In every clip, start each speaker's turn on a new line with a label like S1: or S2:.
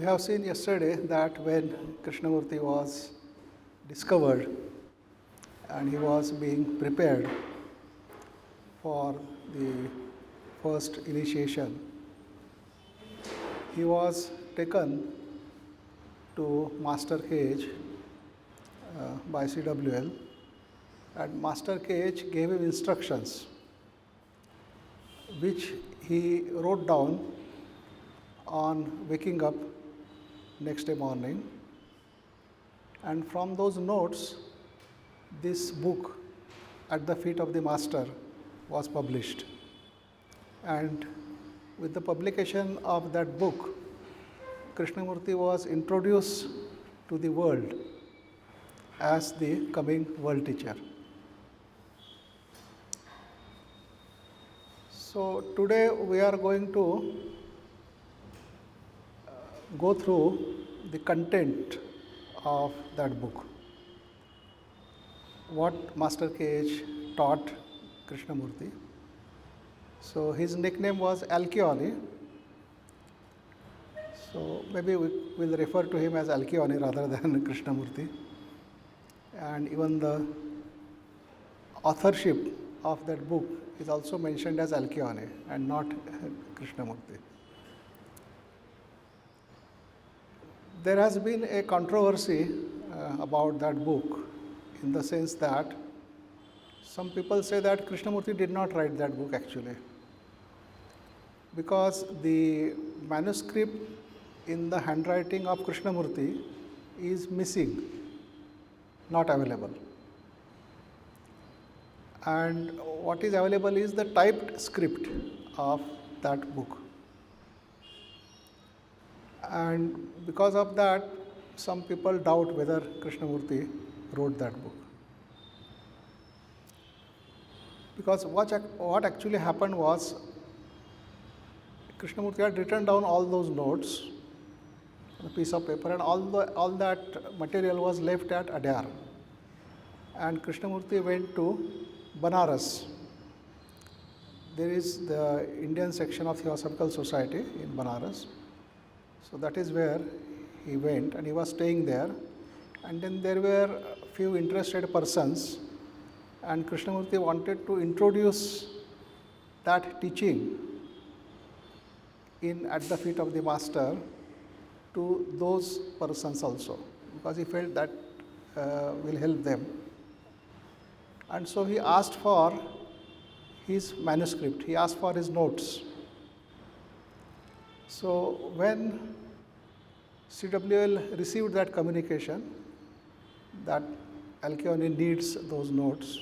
S1: have seen yesterday that when Krishnamurti was discovered and he was being prepared for the first initiation, he was taken to Master Cage by CWL, and Master Cage gave him instructions which he wrote down on waking up next day morning, and from those notes this book At the Feet of the Master was published. And with the publication of that book, Krishnamurti was introduced to the world as the coming world teacher. So today we are going to go through the content of that book, what Master Cage taught Krishnamurti. So his nickname was Alkyone. So maybe we will refer to him as Alkyone rather than Krishnamurti. And even the authorship of that book is also mentioned as Alkyone and not Krishnamurti. There has been a controversy about that book, in the sense that some people say that Krishnamurti did not write that book actually, because the manuscript in the handwriting of Krishnamurti is missing, not available. And what is available is the typed script of that book. And because of that, some people doubt whether Krishnamurti wrote that book. Because what actually happened was, Krishnamurti had written down all those notes on a piece of paper, and all that material was left at Adyar. And Krishnamurti went to Banaras. There is the Indian section of Theosophical Society in Banaras. So that is where he went, and he was staying there. And then there were a few interested persons, and Krishnamurti wanted to introduce that teaching At the Feet of the Master to those persons also, because he felt that will help them. And so he asked for his manuscript, he asked for his notes. So when CWL received that communication that Alkyone needs those notes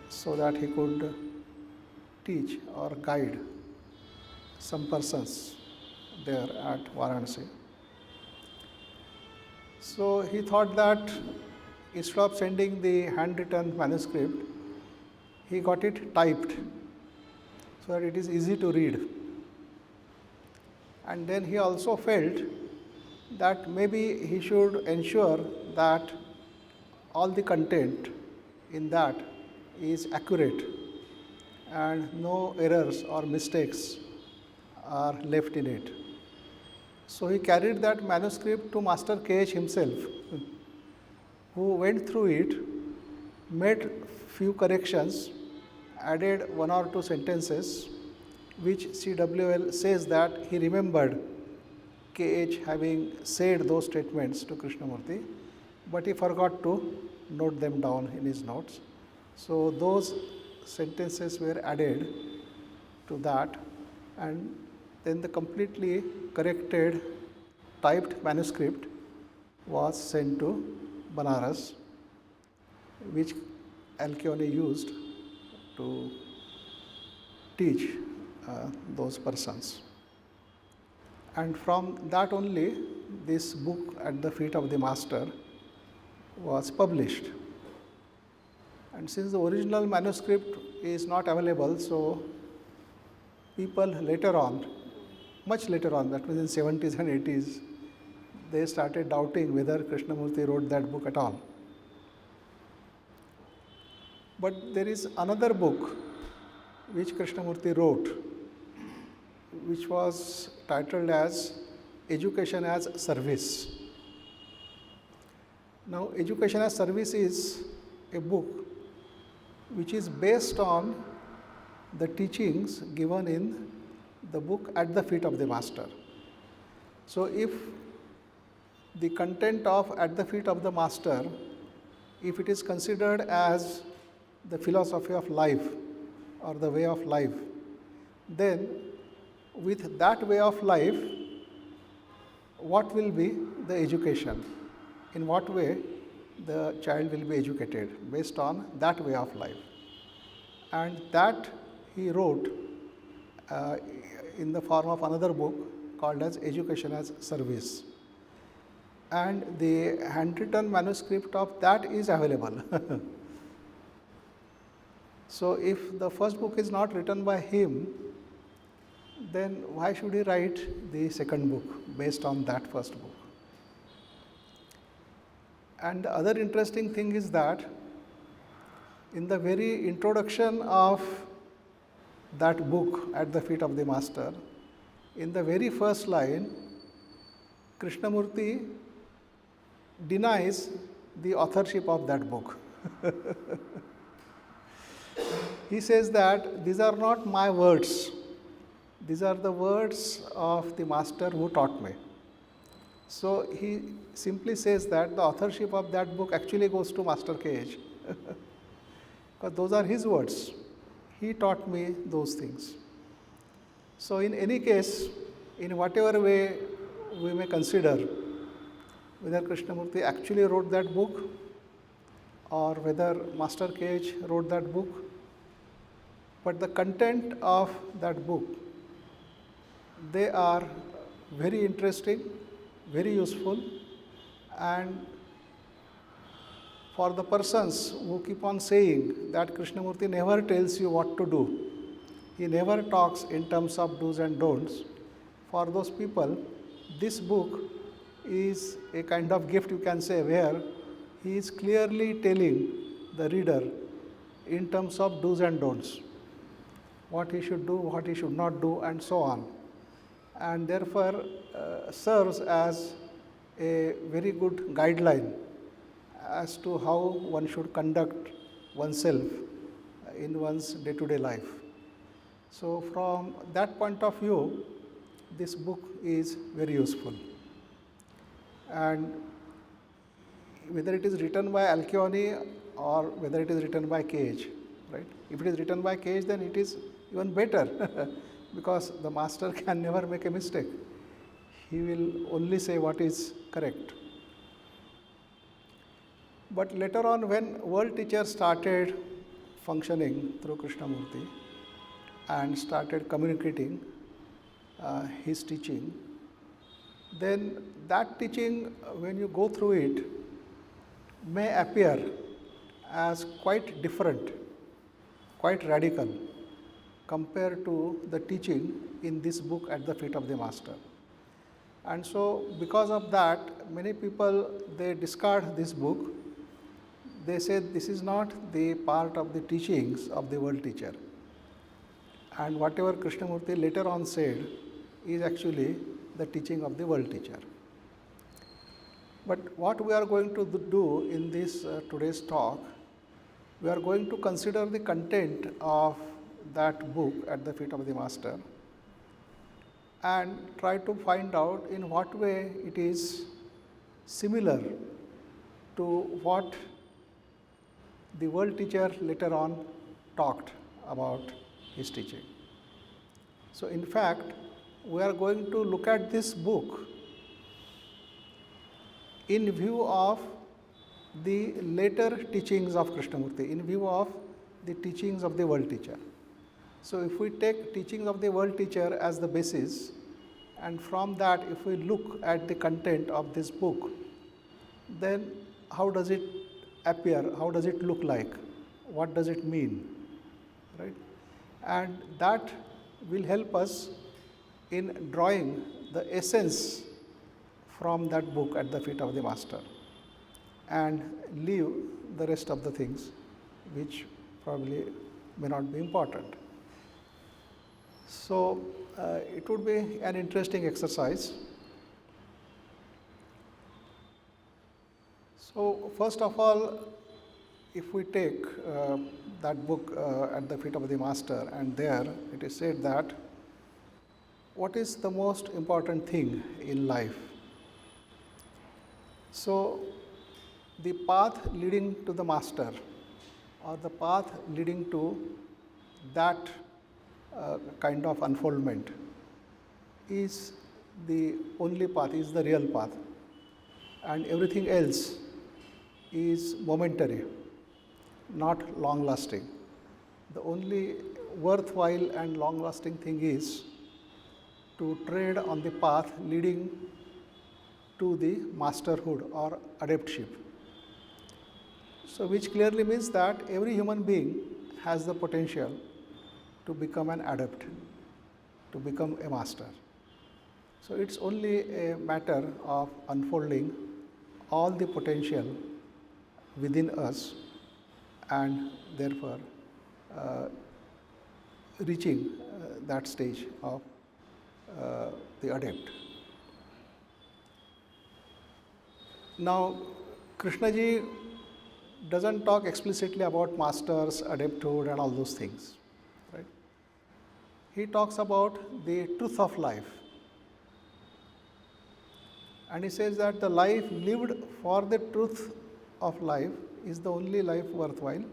S1: so that he could teach or guide some persons there at Varanasi. So he thought that instead of sending the handwritten manuscript, he got it typed so that it is easy to read. And then he also felt that maybe he should ensure that all the content in that is accurate and no errors or mistakes are left in it. So he carried that manuscript to Master Cage himself, who went through it, made few corrections, added one or two sentences, which CWL says that he remembered K.H. having said those statements to Krishnamurti, but he forgot to note them down in his notes. So those sentences were added to that, and then the completely corrected typed manuscript was sent to Banaras, which Alkyone used to teach those persons. And from that only this book At the Feet of the Master was published. And since the original manuscript is not available, so people later on, much later on, that means in 70s and 80s, they started doubting whether Krishnamurti wrote that book at all. But there is another book which Krishnamurti wrote, which was titled as Education as Service. Now, Education as Service is a book which is based on the teachings given in the book At the Feet of the Master. So, if the content of At the Feet of the Master, if it is considered as the philosophy of life or the way of life, then with that way of life, what will be the education? In what way the child will be educated based on that way of life? And that he wrote in the form of another book called as Education as Service. And the handwritten manuscript of that is available. So, if the first book is not written by him, then why should he write the second book based on that first book? And the other interesting thing is that in the very introduction of that book At the Feet of the Master, in the very first line, Krishnamurti denies the authorship of that book. He says that these are not my words, these are the words of the master who taught me. So, he simply says that the authorship of that book actually goes to Master K.H. because those are his words. He taught me those things. So, in any case, in whatever way we may consider whether Krishnamurti actually wrote that book or whether Master K.H. wrote that book, but the content of that book, they are very interesting, very useful, and for the persons who keep on saying that Krishnamurti never tells you what to do, he never talks in terms of do's and don'ts, for those people, this book is a kind of gift, you can say, where he is clearly telling the reader in terms of do's and don'ts, what he should do, what he should not do, and so on. And therefore, serves as a very good guideline as to how one should conduct oneself in one's day-to-day life. So, from that point of view, this book is very useful. And whether it is written by Alkyoni or whether it is written by K.H., right? If it is written by K.H., then it is even better because the master can never make a mistake. He will only say what is correct. But later on, when world teacher started functioning through Krishnamurti and started communicating his teaching, then that teaching, when you go through it, may appear as quite different, quite radical compared to the teaching in this book At the Feet of the Master. And so, because of that, many people, they discard this book. They say this is not the part of the teachings of the world teacher. And whatever Krishnamurti later on said is actually the teaching of the world teacher. But what we are going to do in this today's talk, we are going to consider the content of that book At the Feet of the Master and try to find out in what way it is similar to what the world teacher later on talked about his teaching. So, in fact, we are going to look at this book in view of the later teachings of Krishnamurti, in view of the teachings of the world teacher. So, if we take teachings of the world teacher as the basis, and from that if we look at the content of this book, then how does it appear, how does it look like, what does it mean, right? And that will help us in drawing the essence from that book At the Feet of the Master and leave the rest of the things which probably may not be important. So, it would be an interesting exercise So, first of all, if we take that book at the feet of the master, and there it is said that what is the most important thing in life? So, the path leading to the master or the path leading to that kind of unfoldment is the only path, is the real path, and everything else is momentary, not long lasting. The only worthwhile and long lasting thing is to tread on the path leading to the masterhood or adeptship. So, which clearly means that every human being has the potential to become an adept, to become a master. So, it's only a matter of unfolding all the potential within us and therefore reaching that stage of the adept. Now, Krishnaji doesn't talk explicitly about masters, adepthood, and all those things. Right? He talks about the truth of life. And he says that the life lived for the truth of life is the only life worthwhile.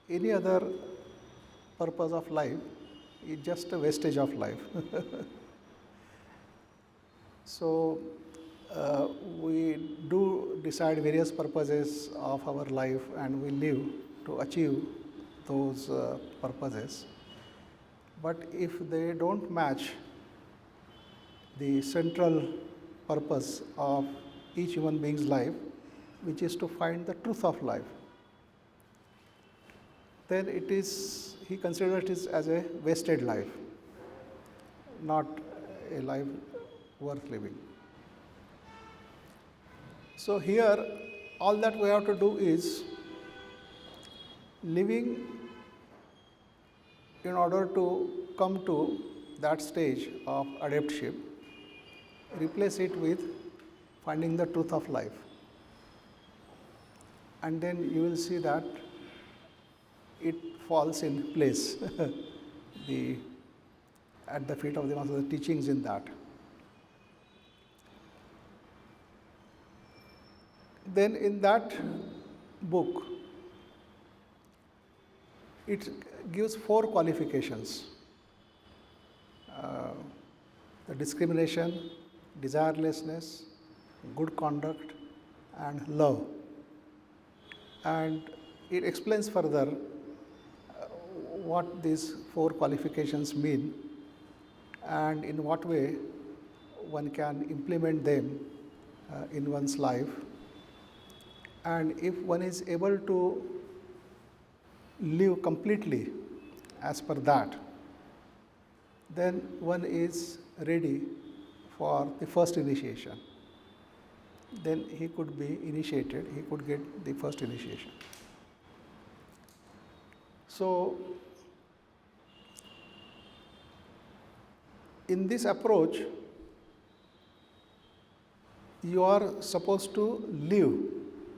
S1: Any other purpose of life is just a wastage of life. So, we do decide various purposes of our life and we live to achieve those purposes. But if they don't match the central purpose of each human being's life, which is to find the truth of life, then it is, he considers it as a wasted life, not a life worth living. So here, all that we have to do is living in order to come to that stage of adeptship, replace it with finding the truth of life. And then you will see that it falls in place at the feet of the master, the teachings in that. Then in that book, it gives 4 qualifications. The discrimination, desirelessness, good conduct, and love. And it explains further what these 4 qualifications mean and in what way one can implement them in one's life. And if one is able to live completely as per that, then one is ready for the first initiation. Then he could be initiated, he could get the first initiation. So, in this approach, you are supposed to live.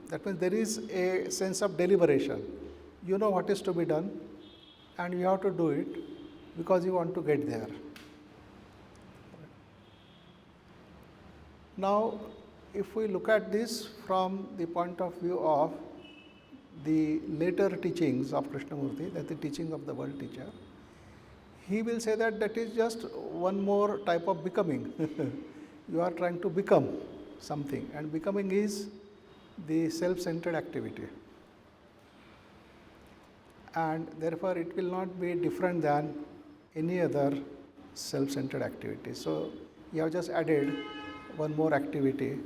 S1: That means there is a sense of deliberation. You know what is to be done and you have to do it because you want to get there. Now, if we look at this from the point of view of the later teachings of Krishnamurti, that the teaching of the world teacher, he will say that that is just one more type of becoming. You are trying to become something, and becoming is the self-centered activity. And therefore, it will not be different than any other self-centered activity. So, you have just added one more activity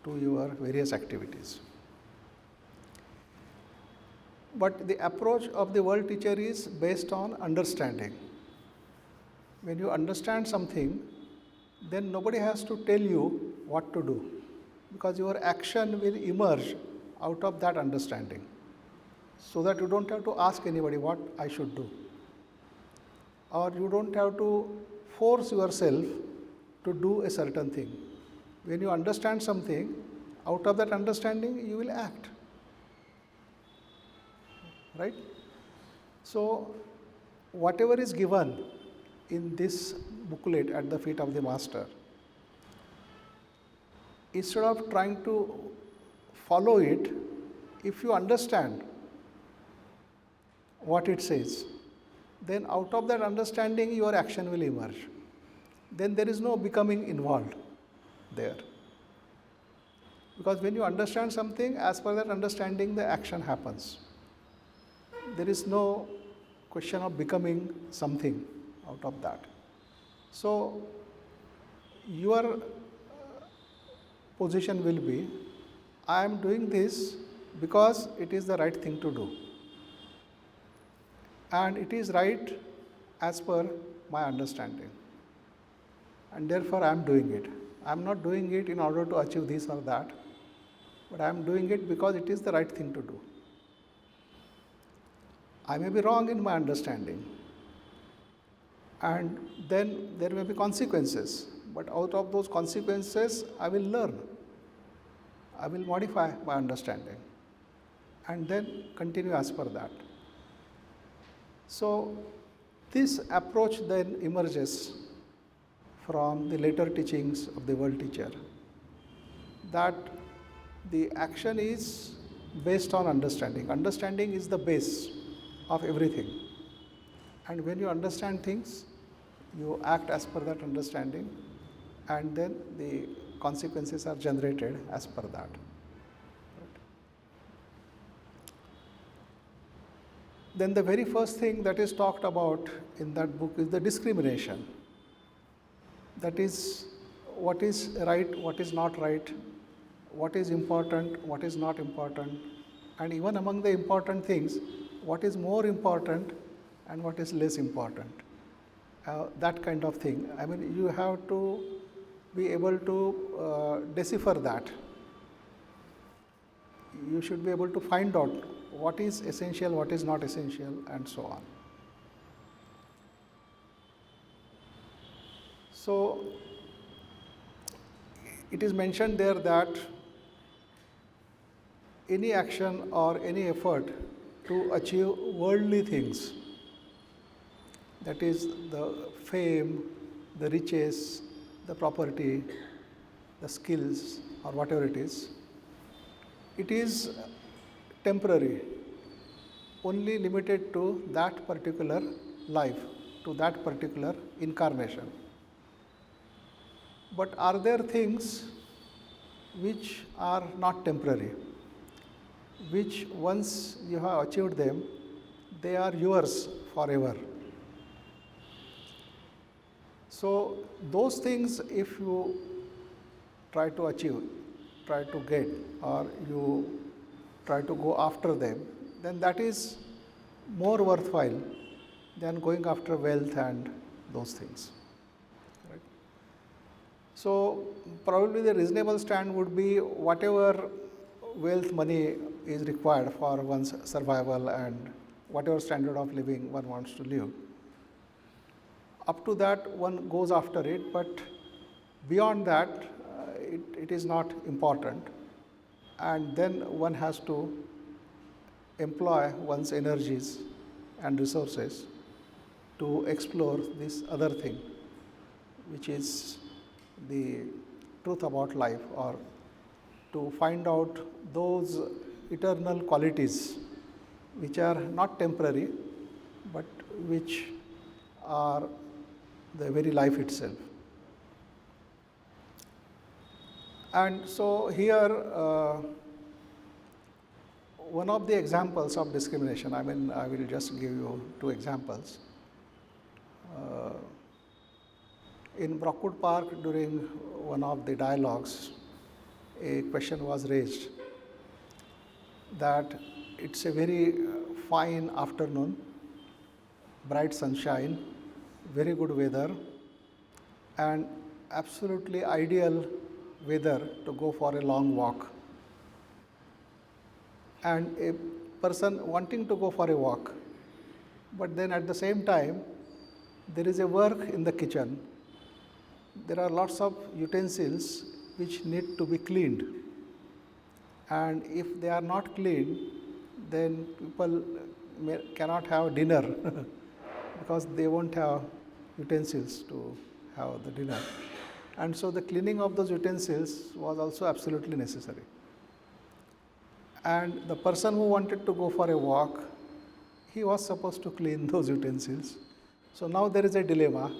S1: to your various activities. But the approach of the world teacher is based on understanding. When you understand something, then nobody has to tell you what to do, because your action will emerge out of that understanding, so that you don't have to ask anybody what I should do, or you don't have to force yourself to do a certain thing. When you understand something Out of that understanding, you will act. Right? So, whatever is given in this booklet at the feet of the master, instead of trying to follow it, if you understand what it says, then out of that understanding your action will emerge. Then there is no becoming involved there. Because when you understand something, as per that understanding, the action happens. There is no question of becoming something out of that. So, your position will be, I am doing this because it is the right thing to do. And it is right as per my understanding. And therefore, I am doing it. I am not doing it in order to achieve this or that, but I am doing it because it is the right thing to do. I may be wrong in my understanding, and then there may be consequences, but out of those consequences, I will learn. I will modify my understanding and then continue as per that. So, this approach then emerges from the later teachings of the world teacher, that the action is based on understanding. Understanding is the base of everything. And when you understand things, you act as per that understanding, and then the consequences are generated as per that. Then the very first thing that is talked about in that book is the discrimination. That is, what is right, what is not right, what is important, what is not important, and even among the important things, what is more important and what is less important. That kind of thing. I mean, you have to be able to decipher that. You should be able to find out what is essential, what is not essential, and so on. So, it is mentioned there that any action or any effort to achieve worldly things, that is the fame, the riches, the property, the skills, or whatever it is temporary, only limited to that particular life, to that particular incarnation. But are there things which are not temporary, which once you have achieved them, they are yours forever? So, those things, if you try to achieve, try to get, or you try to go after them, then that is more worthwhile than going after wealth and those things. Right? So, probably the reasonable stand would be whatever wealth, money is required for one's survival and whatever standard of living one wants to live. Up to that, one goes after it, but beyond that, it is not important. And then one has to employ one's energies and resources to explore this other thing, which is the truth about life, or to find out those eternal qualities which are not temporary, but which are the very life itself. And so here, one of the examples of discrimination, I mean, I will just give you two examples. In Brockwood Park, during one of the dialogues, a question was raised that it's a very fine afternoon, bright sunshine, very good weather, and absolutely ideal weather to go for a long walk. And a person wanting to go for a walk, but then at the same time, there is a work in the kitchen. There are lots of utensils which need to be cleaned. and if they are not clean, then people cannot have dinner because they won't have utensils to have the dinner. And so the cleaning of those utensils was also absolutely necessary. And the person who wanted to go for a walk, he was supposed to clean those utensils. So now there is a dilemma.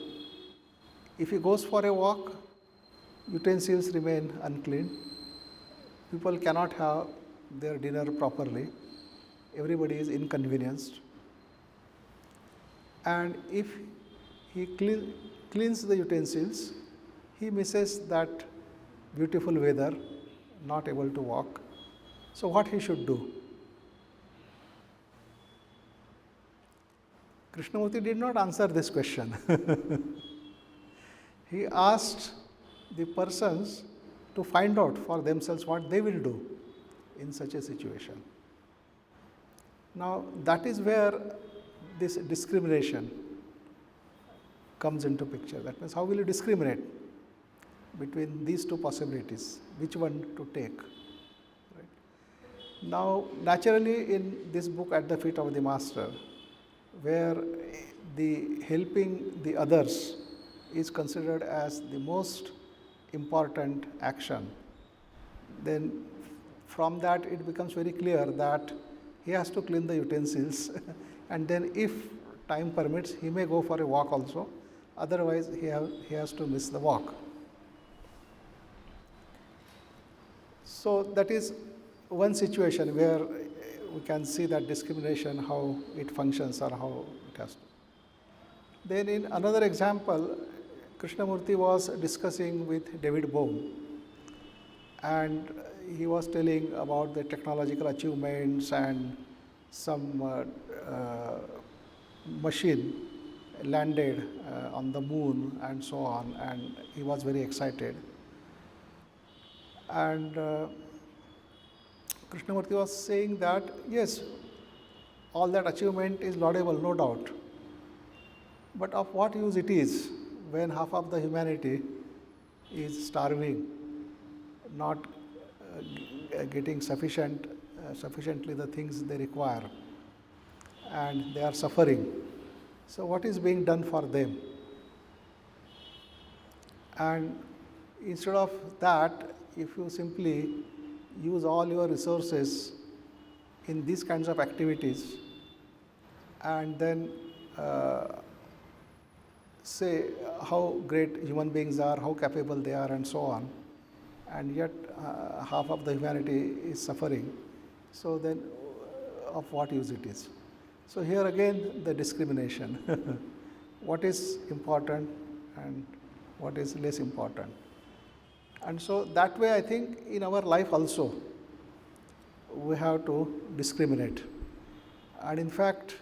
S1: If he goes for a walk, utensils remain unclean. People cannot have their dinner properly. Everybody is inconvenienced. And if he cleans the utensils, he misses that beautiful weather, not able to walk. So what he should do? Krishnamurti did not answer this question. He asked the persons to find out for themselves what they will do in such a situation. Now, that is where this discrimination comes into picture. That means, how will you discriminate between these two possibilities, which one to take? Right? Now, naturally, in this book, At the Feet of the Master, where the helping the others is considered as the most important action, then from that it becomes very clear that he has to clean the utensils and then if time permits, he may go for a walk also, otherwise he has to miss the walk. So that is one situation where we can see that discrimination, how it functions or how it has to. Then in another example, Krishnamurti was discussing with David Bohm, and he was telling about the technological achievements and some machine landed on the moon and so on, and he was very excited. And Krishnamurti was saying that, yes, all that achievement is laudable, no doubt, but of what use it is when half of the humanity is starving, not getting sufficiently the things they require, and they are suffering. So what is being done for them? And instead of that, if you simply use all your resources in these kinds of activities and then say how great human beings are, how capable they are and so on, and yet half of the humanity is suffering, so then of what use it is? So here again the discrimination, what is important and what is less important. And so that way I think in our life also we have to discriminate, and in fact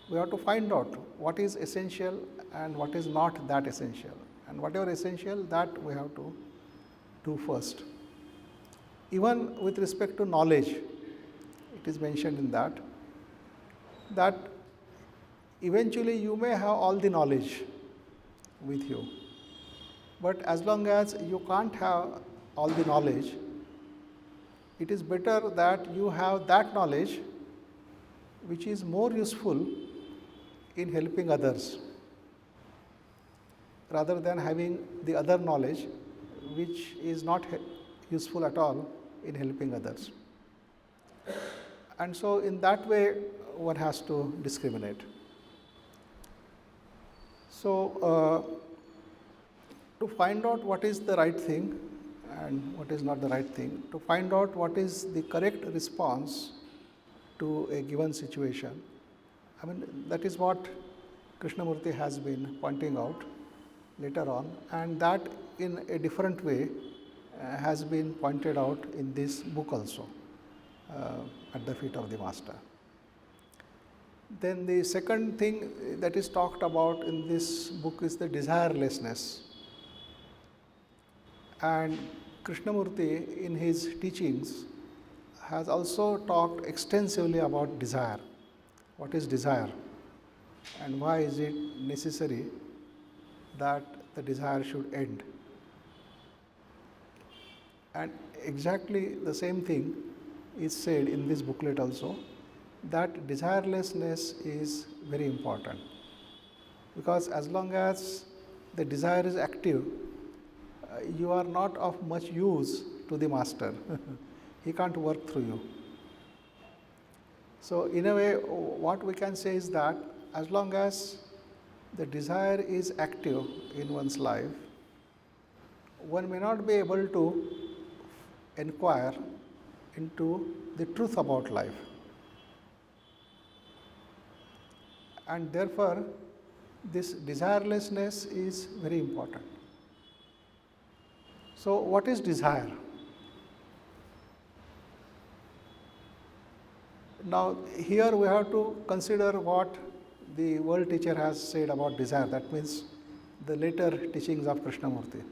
S1: we have to find out what is essential and what is not that essential, and whatever essential, that we have to do first. Even with respect to knowledge, it is mentioned in that eventually you may have all the knowledge with you, but as long as you can't have all the knowledge, it is better that you have that knowledge which is more useful in helping others, rather than having the other knowledge which is not useful at all in helping others. And so in that way one has to discriminate. So to find out what is the right thing and what is not the right thing, to find out what is the correct response to a given situation, I mean, that is what Krishnamurti has been pointing out later on, and that in a different way has been pointed out in this book also, At the Feet of the Master. Then the second thing that is talked about in this book is the desirelessness. And Krishnamurti in his teachings has also talked extensively about desire. What is desire and why is it necessary that the desire should end? And exactly the same thing is said in this booklet also, that desirelessness is very important, because as long as the desire is active, you are not of much use to the master. He can't work through you. So, in a way, what we can say is that as long as the desire is active in one's life, one may not be able to inquire into the truth about life. And therefore, this desirelessness is very important. So, what is desire? Now, here we have to consider what the world teacher has said about desire, that means the later teachings of Krishnamurti.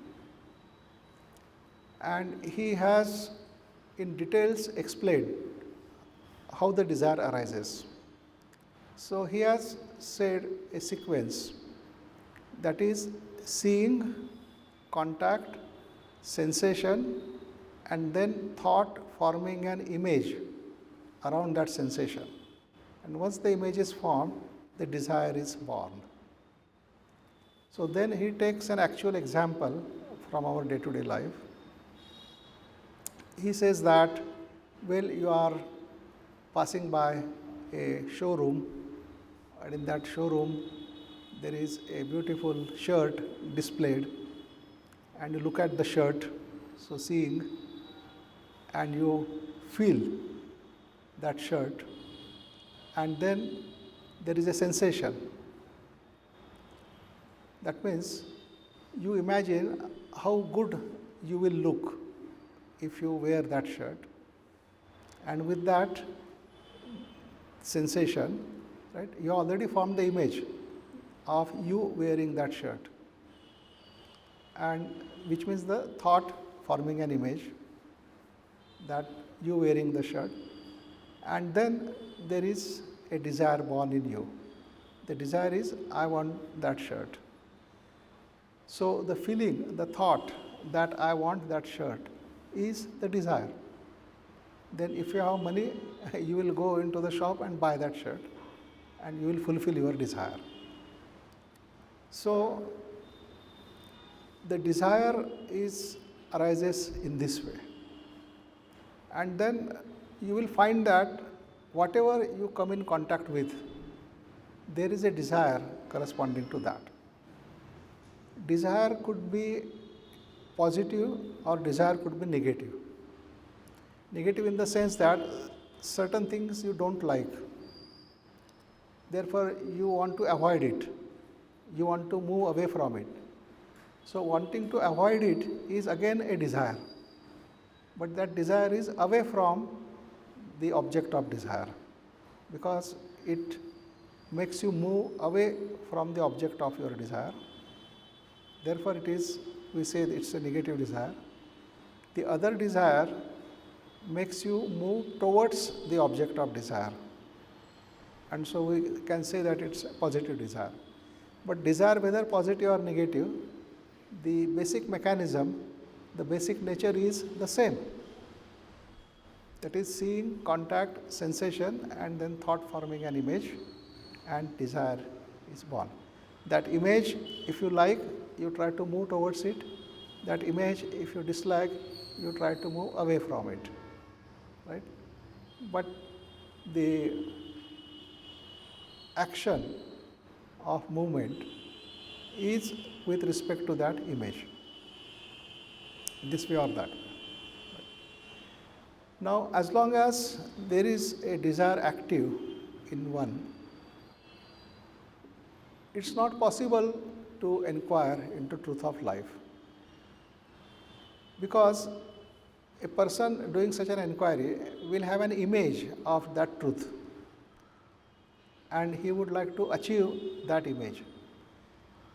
S1: And he has in details explained how the desire arises. So, he has said a sequence, that is seeing, contact, sensation, and then thought forming an image around that sensation. And once the image is formed, the desire is born. So, then he takes an actual example from our day-to-day life. He says that, well, you are passing by a showroom, and in that showroom there is a beautiful shirt displayed, and you look at the shirt, so seeing, and you feel that shirt, and then there is a sensation. That means you imagine how good you will look if you wear that shirt, and with that sensation, right, you already formed the image of you wearing that shirt, and which means the thought forming an image that you wearing the shirt, and then there is a desire born in you. The desire is, I want that shirt. So, the feeling, the thought that I want that shirt is the desire. Then if you have money, you will go into the shop and buy that shirt, and you will fulfill your desire. So, the desire arises in this way, and then you will find that whatever you come in contact with, there is a desire corresponding to that. Desire could be positive or desire could be negative. Negative in the sense that certain things you don't like, therefore you want to avoid it, you want to move away from it. So, wanting to avoid it is again a desire, but that desire is away from the object of desire, because it makes you move away from the object of your desire. Therefore, we say it's a negative desire. The other desire makes you move towards the object of desire, and so we can say that it's a positive desire. But desire, whether positive or negative, the basic mechanism, the basic nature is the same. That is seeing, contact, sensation, and then thought forming an image, and desire is born. That image, if you like, you try to move towards it. That image, if you dislike, you try to move away from it. Right? But the action of movement is with respect to that image, this way or that. Now, as long as there is a desire active in one, it's not possible to inquire into truth of life, because a person doing such an inquiry will have an image of that truth, and he would like to achieve that image.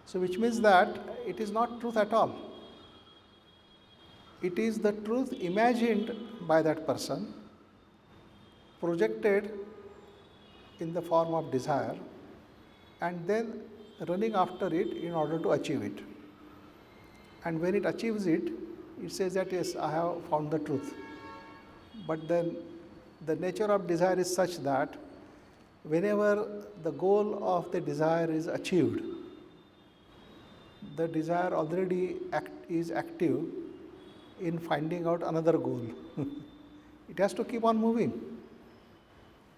S1: So, which means that it is not truth at all. It is the truth imagined by that person, projected in the form of desire, and then running after it in order to achieve it. And when it achieves it, it says that yes, I have found the truth. But then the nature of desire is such that whenever the goal of the desire is achieved, the desire already is active in finding out another goal. It has to keep on moving.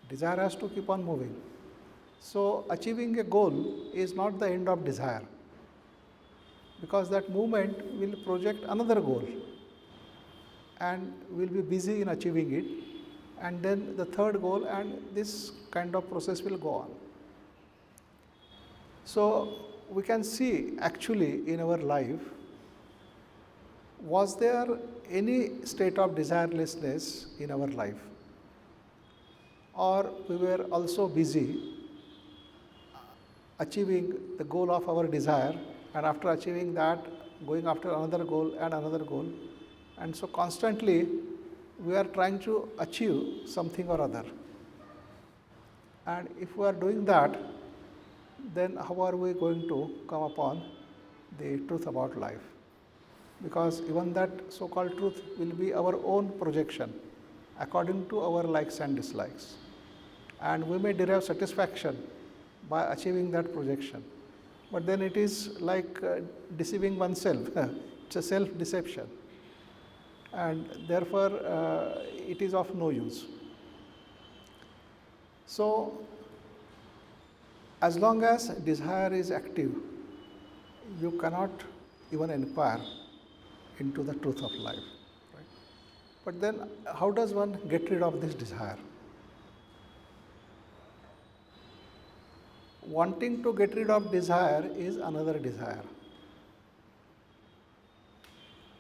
S1: Desire has to keep on moving. So, achieving a goal is not the end of desire, because that movement will project another goal and will be busy in achieving it, and then the third goal, and this kind of process will go on. So, we can see actually in our life, was there any state of desirelessness in our life, or we were also busy achieving the goal of our desire, and after achieving that going after another goal and another goal, and so constantly we are trying to achieve something or other. And if we are doing that, then how are we going to come upon the truth about life? Because even that so-called truth will be our own projection according to our likes and dislikes, and we may derive satisfaction by achieving that projection, but then it is like deceiving oneself. It's a self-deception, and therefore it is of no use. So, as long as desire is active, you cannot even inquire into the truth of life. Right? But then, how does one get rid of this desire? Wanting to get rid of desire is another desire.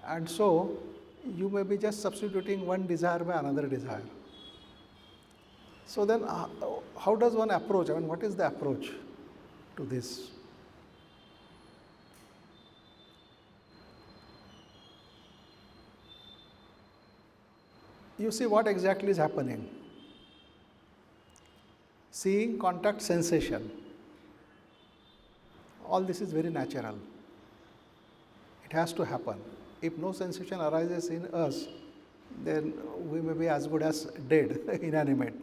S1: And so, you may be just substituting one desire by another desire. So then, how does one approach? I mean, what is the approach to this? You see what exactly is happening. Seeing, contact, sensation. All this is very natural. It has to happen. If no sensation arises in us, then we may be as good as dead, inanimate.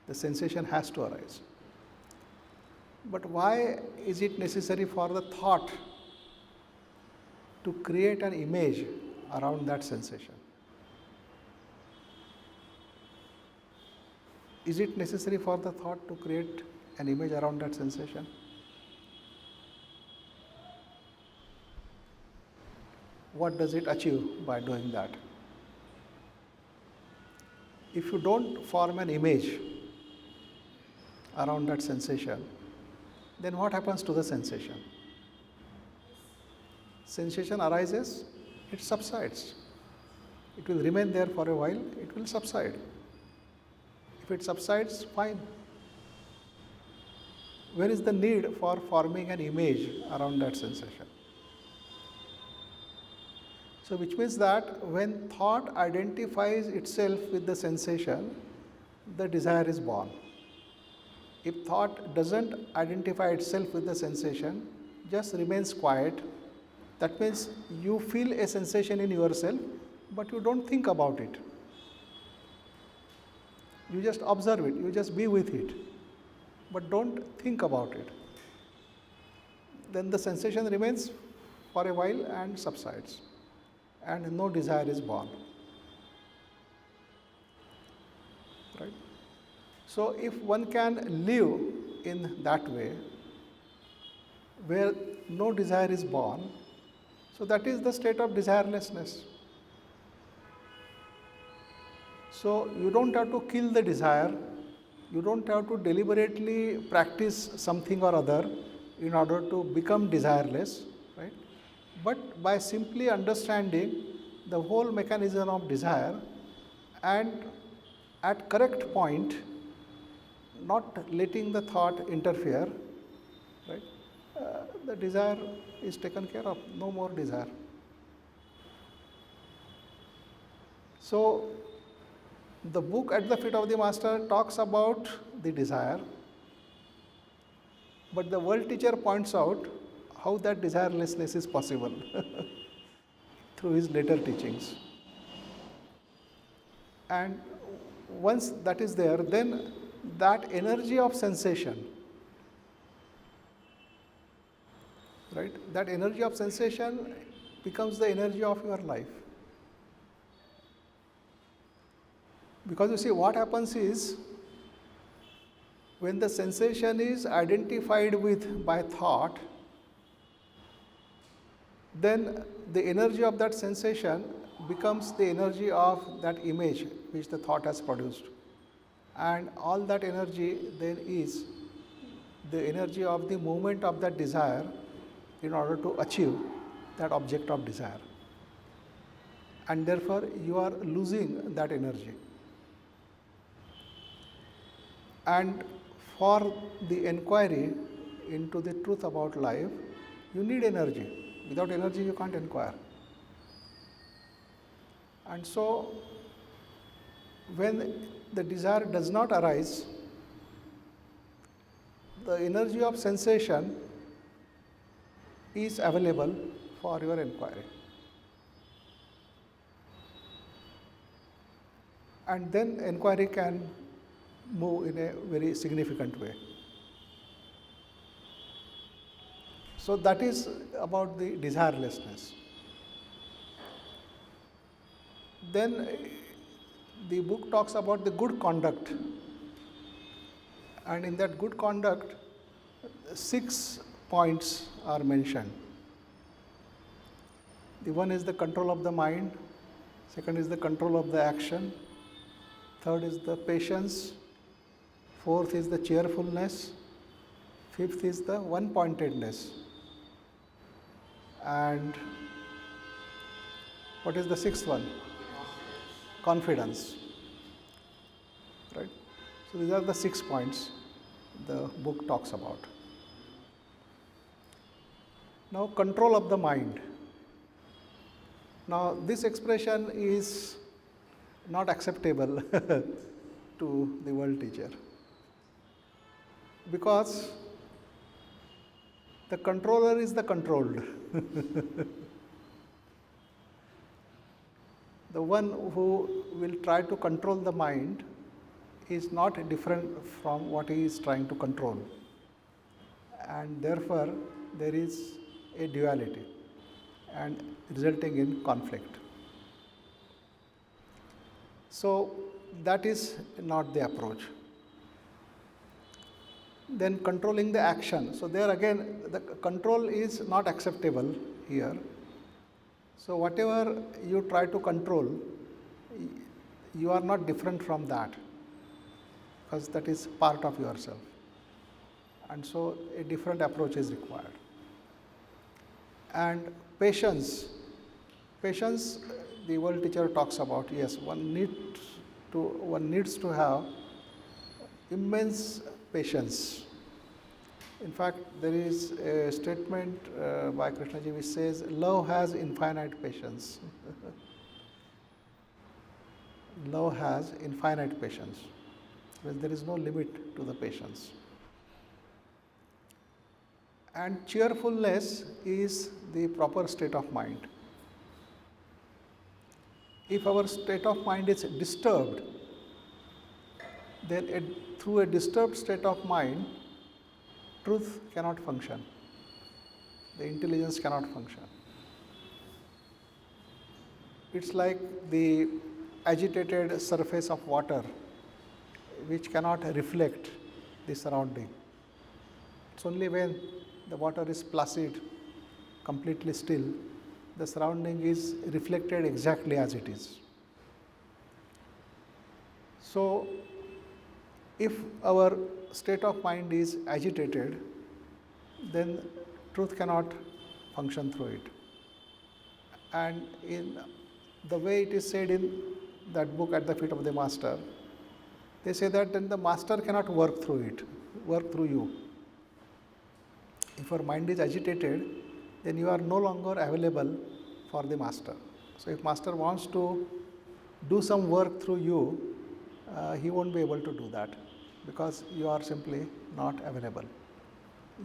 S1: The sensation has to arise. But why is it necessary for the thought to create an image around that sensation? Is it necessary for the thought to create an image around that sensation? What does it achieve by doing that? If you don't form an image around that sensation, then what happens to the sensation? Sensation arises, it subsides. It will remain there for a while, it will subside. If it subsides, fine. Where is the need for forming an image around that sensation? So, which means that when thought identifies itself with the sensation, the desire is born. If thought doesn't identify itself with the sensation, just remains quiet, that means you feel a sensation in yourself, but you don't think about it. You just observe it, you just be with it, but don't think about it. Then the sensation remains for a while and subsides, and no desire is born. Right? So, if one can live in that way, where no desire is born, so that is the state of desirelessness. So, you don't have to kill the desire, you don't have to deliberately practice something or other in order to become desireless, right? But by simply understanding the whole mechanism of desire and at correct point, not letting the thought interfere, right? The desire is taken care of, no more desire. So, the book At the Feet of the Master talks about the desire, but the world teacher points out how that desirelessness is possible through his later teachings. And once that is there, then that energy of sensation, right, that energy of sensation becomes the energy of your life. Because you see, what happens is, when the sensation is identified with by thought, then the energy of that sensation becomes the energy of that image which the thought has produced. And all that energy then is the energy of the movement of that desire in order to achieve that object of desire. And therefore, you are losing that energy. And for the inquiry into the truth about life, you need energy. Without energy, you can't inquire. And so, when the desire does not arise, the energy of sensation is available for your inquiry. And then inquiry can move in a very significant way. So that is about the desirelessness. Then the book talks about the good conduct, and in that good conduct, 6 points are mentioned. The one is the control of the mind, second is the control of the action, third is the patience, fourth is the cheerfulness, fifth is the one-pointedness, and what is the sixth one? Confidence. Right? So these are the 6 points the book talks about. Now, control of the mind. Now, this expression is not acceptable to the world teacher, because the controller is the controlled. The one who will try to control the mind is not different from what he is trying to control, and therefore there is a duality and resulting in conflict. So that is not the approach. Then controlling the action. So there again, the control is not acceptable here. So whatever you try to control, you are not different from that, because that is part of yourself. And so a different approach is required. And patience. Patience, the world teacher talks about, yes, one needs to have immense patience. In fact, there is a statement by Krishnaji which says, love has infinite patience. Love has infinite patience. Well, there is no limit to the patience. And cheerfulness is the proper state of mind. If our state of mind is disturbed, then through a disturbed state of mind, truth cannot function. The intelligence cannot function. It's like the agitated surface of water which cannot reflect the surrounding. It's only when the water is placid, completely still, the surrounding is reflected exactly as it is. So, if our state of mind is agitated, then truth cannot function through it. And in the way it is said in that book, At the Feet of the Master, they say that then the master cannot work through you. If your mind is agitated, then you are no longer available for the master. So if master wants to do some work through you, he won't be able to do that, because you are simply not available.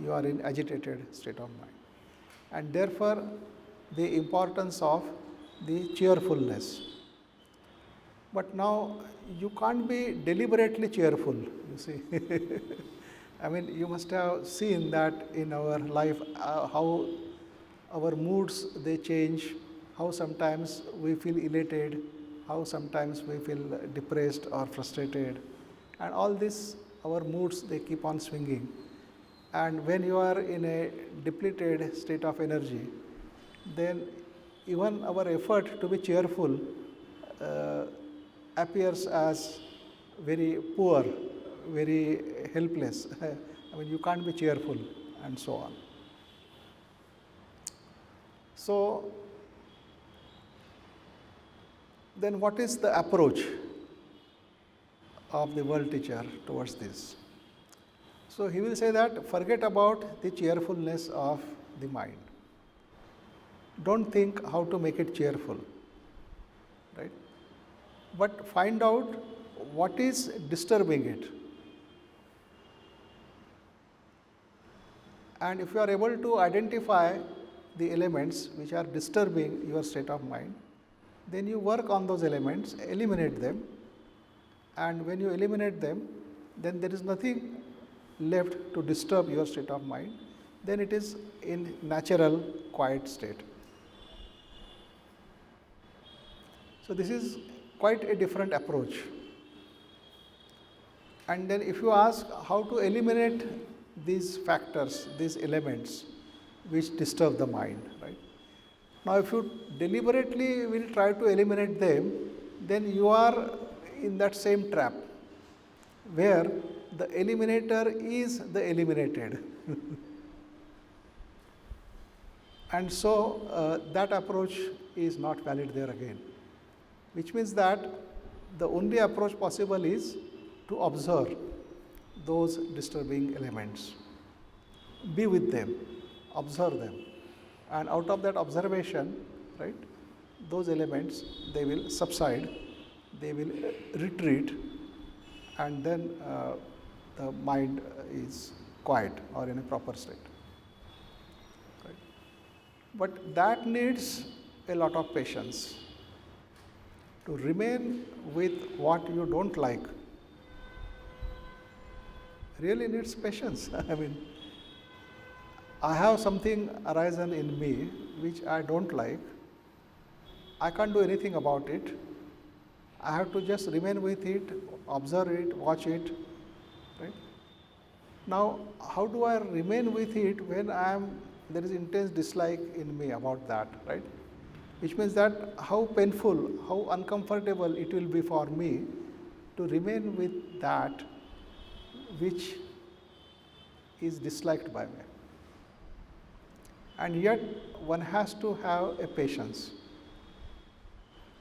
S1: You are in agitated state of mind. And therefore, the importance of the cheerfulness. But now you can't be deliberately cheerful, you see. I mean, you must have seen that in our life, how our moods they change, how sometimes we feel elated, how sometimes we feel depressed or frustrated, and all this, our moods they keep on swinging. And when you are in a depleted state of energy, then even our effort to be cheerful uh, appears as very poor, very helpless. I mean, you can't be cheerful, and so on. So, then what is the approach of the world teacher towards this? So, he will say that forget about the cheerfulness of the mind. Don't think how to make it cheerful, right? But find out what is disturbing it. And if you are able to identify the elements which are disturbing your state of mind, then you work on those elements, eliminate them, and when you eliminate them, then there is nothing left to disturb your state of mind, then it is in natural quiet state. So, this is quite a different approach. And then if you ask how to eliminate these factors, these elements which disturb the mind, right? Now, if you deliberately will try to eliminate them, then you are in that same trap where the eliminator is the eliminated. And so, that approach is not valid there again, which means that the only approach possible is to observe those disturbing elements, be with them, observe them, and out of that observation, right, those elements they will subside, they will retreat, and then the mind is quiet or in a proper state. Right? But that needs a lot of patience. To remain with what you don't like really needs patience. I mean, I have something arisen in me which I don't like. I can't do anything about it. I have to just remain with it, observe it, watch it. Right? Now, how do I remain with it when there is intense dislike in me about that, right? Which means that how painful, how uncomfortable it will be for me to remain with that which is disliked by me. And yet one has to have a patience,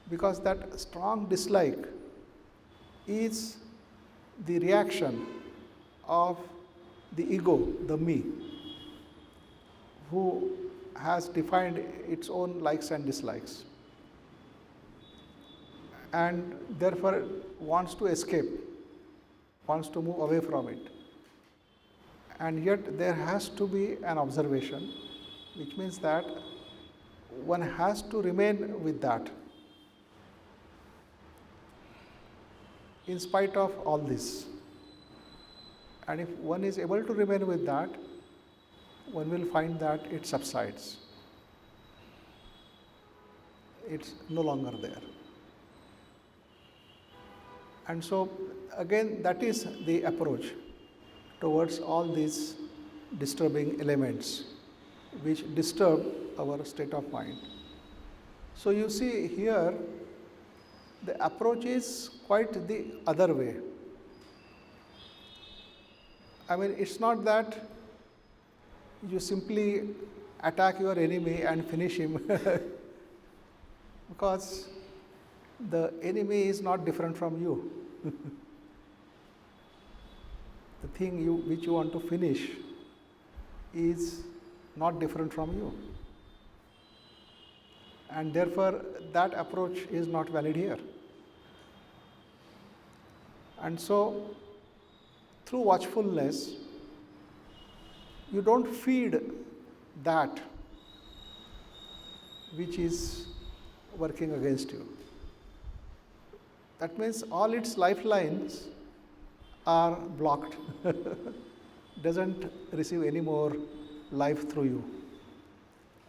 S1: because that strong dislike is the reaction of the ego, the me, who has defined its own likes and dislikes, and therefore wants to escape, wants to move away from it. And yet there has to be an observation, which means that one has to remain with that in spite of all this. And if one is able to remain with that, one will find that it subsides. It's no longer there. And so, again, that is the approach towards all these disturbing elements which disturb our state of mind. So, you see here, the approach is quite the other way. I mean, it's not that you simply attack your enemy and finish him because the enemy is not different from you. The thing which you want to finish is not different from you. And therefore, that approach is not valid here. And so, through watchfulness, you don't feed that which is working against you. That means all its lifelines are blocked, doesn't receive any more life through you,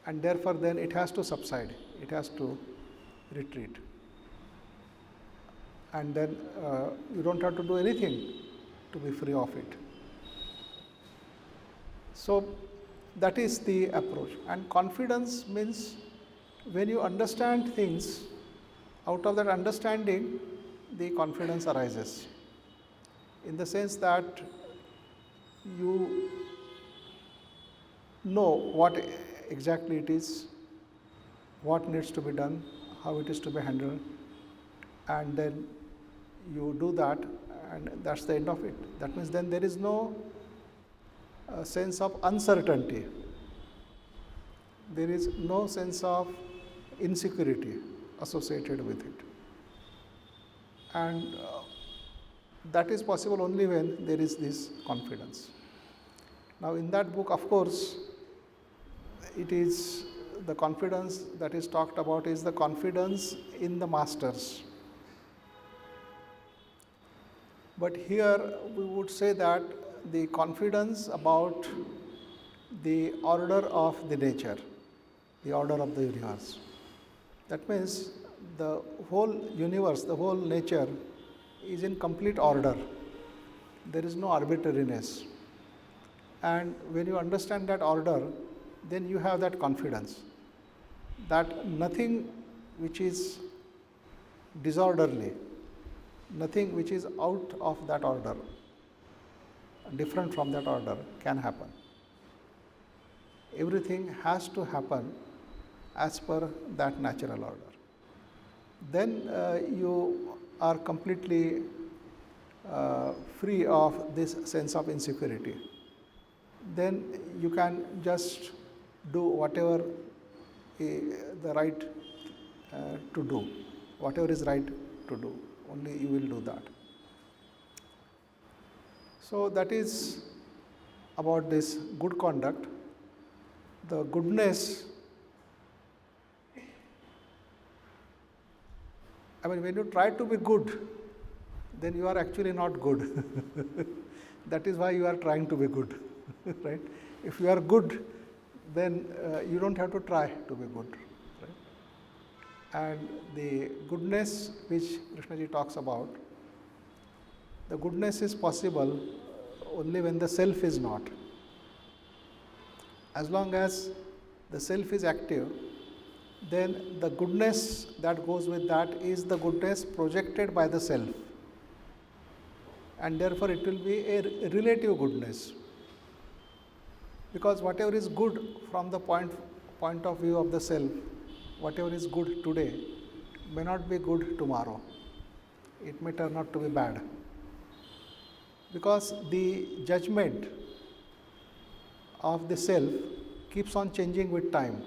S1: and therefore then it has to subside, it has to retreat, and then you don't have to do anything to be free of it. So that is the approach. And confidence means when you understand things, out of that understanding the confidence arises, in the sense that you know what exactly it is, what needs to be done, how it is to be handled, and then you do that, and that's the end of it. That means then there is no sense of uncertainty, there is no sense of insecurity associated with it, and that is possible only when there is this confidence. Now in that book, of course, it is the confidence that is talked about is the confidence in the masters. But here we would say that the confidence about the order of the nature, the order of the universe. That means the whole universe, the whole nature is in complete order. There is no arbitrariness. And when you understand that order, then you have that confidence that nothing which is disorderly, nothing which is out of that order, different from that order, can happen. Everything has to happen as per that natural order. Then you are completely free of this sense of insecurity. Then you can just do whatever the right to do, whatever is right to do, only you will do that. So that is about this good conduct. The goodness, I mean, when you try to be good, then you are actually not good. That is why you are trying to be good, right? If you are good, then you don't have to try to be good, right? And the goodness which Krishnaji talks about, the goodness is possible only when the self is not. As long as the self is active, then the goodness that goes with that is the goodness projected by the self, and therefore it will be a relative goodness, because whatever is good from the point of view of the self, whatever is good today may not be good tomorrow, it may turn out to be bad, because the judgment of the self keeps on changing with time,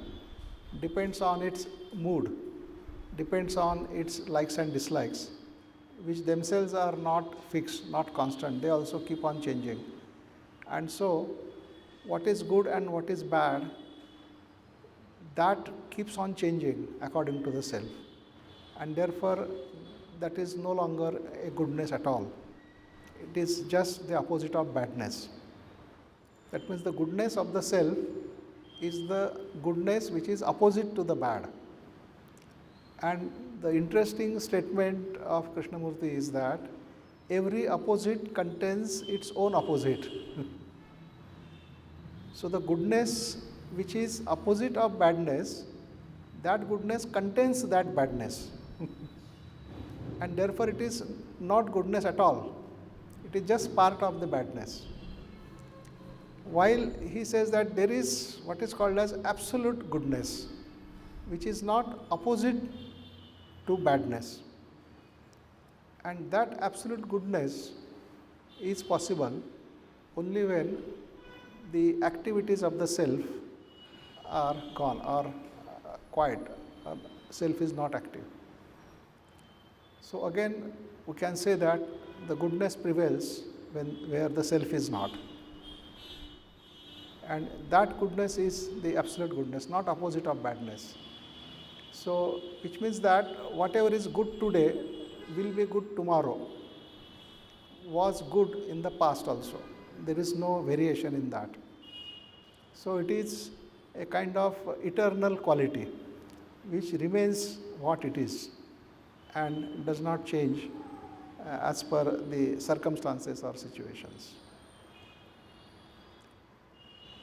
S1: depends on its mood, depends on its likes and dislikes, which themselves are not fixed, not constant, they also keep on changing. And so what is good and what is bad, that keeps on changing according to the self, and therefore that is no longer a goodness at all, it is just the opposite of badness. That means the goodness of the self is the goodness which is opposite to the bad. And the interesting statement of Krishnamurti is that every opposite contains its own opposite. So the goodness which is opposite of badness, that goodness contains that badness. And therefore it is not goodness at all, it is just part of the badness. While he says that there is what is called as absolute goodness, which is not opposite to badness. And that absolute goodness is possible only when the activities of the self are gone or quiet, self is not active. So again we can say that the goodness prevails where the self is not. And that goodness is the absolute goodness, not opposite of badness. So which means that whatever is good today will be good tomorrow was good in the past also. There is no variation in that. So it is a kind of eternal quality which remains what it is and does not change as per the circumstances or situations.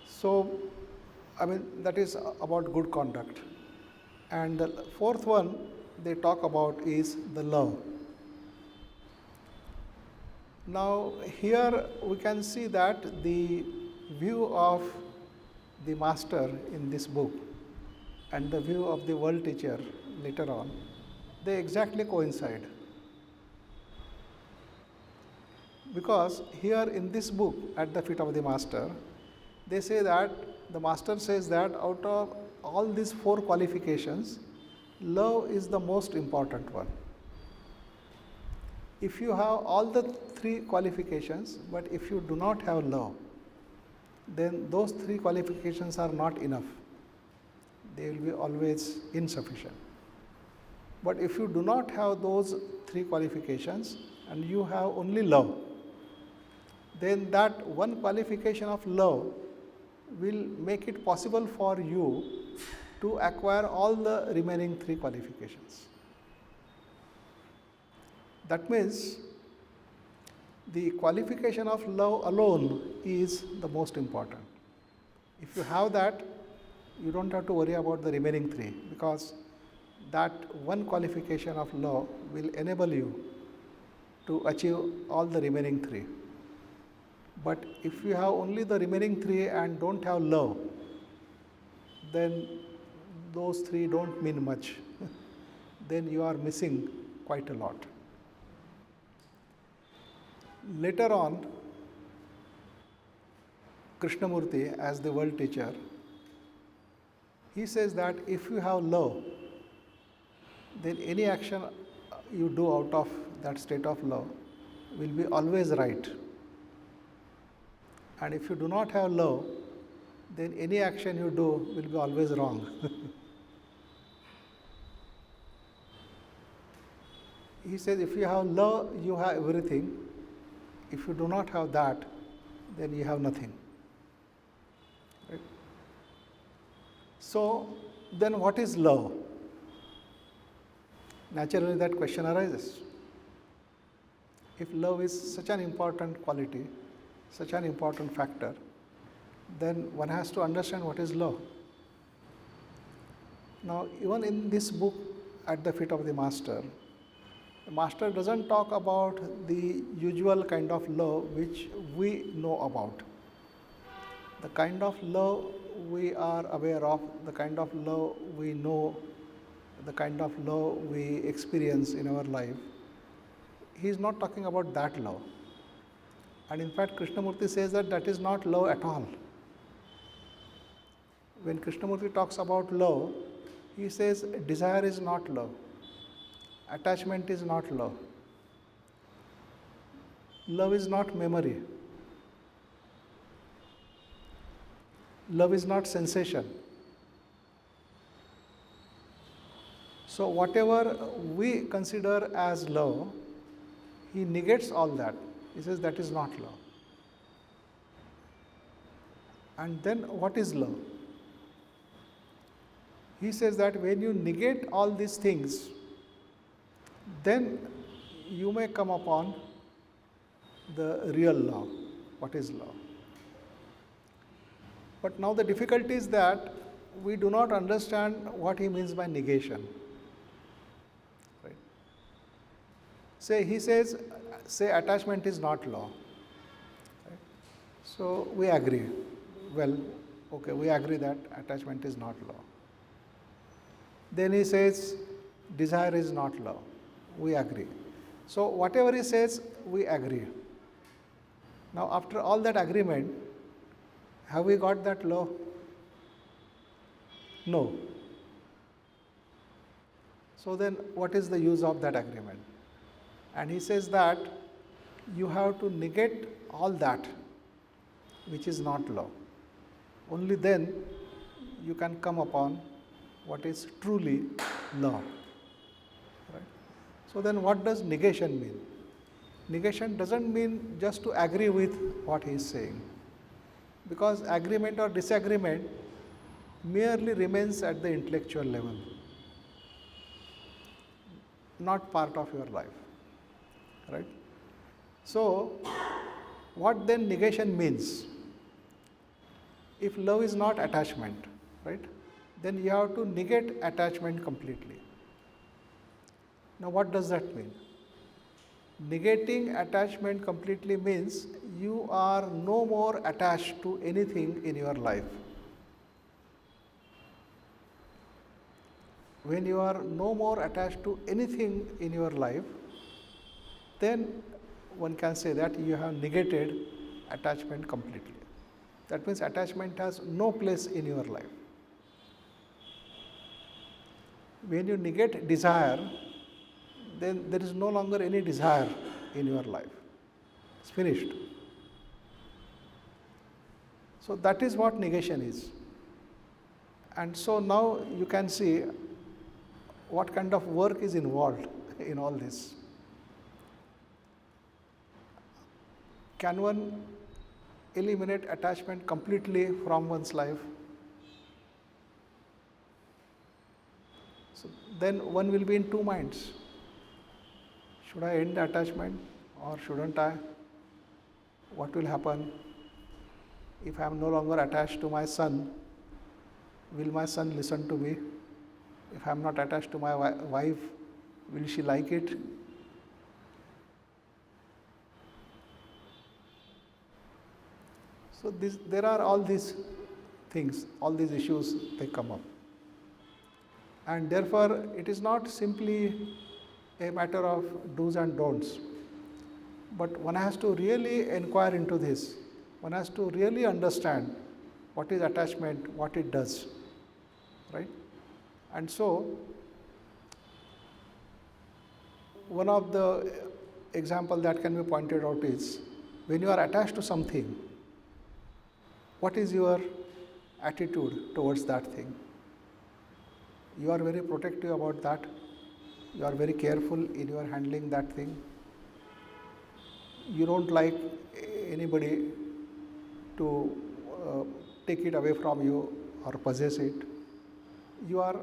S1: So, that is about good conduct. And the fourth one they talk about is the love. Now, here we can see that the view of the master in this book and the view of the world teacher later on, they exactly coincide. Because here in this book, At the Feet of the Master, they say that the master says that out of all these four qualifications, love is the most important one. If you have all the three qualifications, but if you do not have love, then those three qualifications are not enough. They will be always insufficient. But if you do not have those three qualifications and you have only love, then that one qualification of love will make it possible for you to acquire all the remaining three qualifications. That means the qualification of love alone is the most important. If you have that, you don't have to worry about the remaining three, because that one qualification of love will enable you to achieve all the remaining three. But if you have only the remaining three and don't have love, then those three don't mean much. Then you are missing quite a lot. Later on, Krishnamurti, as the world teacher, he says that if you have love, then any action you do out of that state of love will be always right. And if you do not have love, then any action you do will be always wrong. He says if you have love, you have everything. If you do not have that, then you have nothing. Right? So, then what is love? Naturally, that question arises. If love is such an important quality, such an important factor, then one has to understand what is love. Now, even in this book, At the Feet of the Master doesn't talk about the usual kind of love which we know about. The kind of love we are aware of, the kind of love we know, the kind of love we experience in our life. He is not talking about that love. And in fact, Krishnamurti says that that is not love at all. When Krishnamurti talks about love, he says desire is not love. Attachment is not love. Love is not memory. Love is not sensation. So whatever we consider as love, he negates all that. He says that is not love. And then what is love? He says that when you negate all these things, then you may come upon the real love. What is love? But now the difficulty is that we do not understand what he means by negation. Right? He says attachment is not love. Right? So we agree. Well, okay, we agree that attachment is not love. Then he says desire is not love. We agree. So whatever he says, we agree. Now after all that agreement, have we got that love? No. So then what is the use of that agreement? And he says that you have to negate all that which is not love. Only then you can come upon what is truly love. Right? So then what does negation mean? Negation doesn't mean just to agree with what he is saying, because agreement or disagreement merely remains at the intellectual level, not part of your life, right? So, what then negation means? If love is not attachment, right, then you have to negate attachment completely. Now, what does that mean? Negating attachment completely means you are no more attached to anything in your life. When you are no more attached to anything in your life, then one can say that you have negated attachment completely. That means attachment has no place in your life. When you negate desire, then there is no longer any desire in your life. It's finished. So that is what negation is. And so now you can see what kind of work is involved in all this. Can one eliminate attachment completely from one's life? So then one will be in two minds. Should I end the attachment or shouldn't I? What will happen if I am no longer attached to my son? Will my son listen to me? If I am not attached to my wife, will she like it? So there are all these things, all these issues, they come up. And therefore, it is not simply a matter of do's and don'ts, but one has to really inquire into this. One has to really understand what is attachment, what it does, right? And so, one of the example that can be pointed out is, when you are attached to something, what is your attitude towards that thing? You are very protective about that. You are very careful in your handling that thing. You don't like anybody to take it away from you or possess it. You are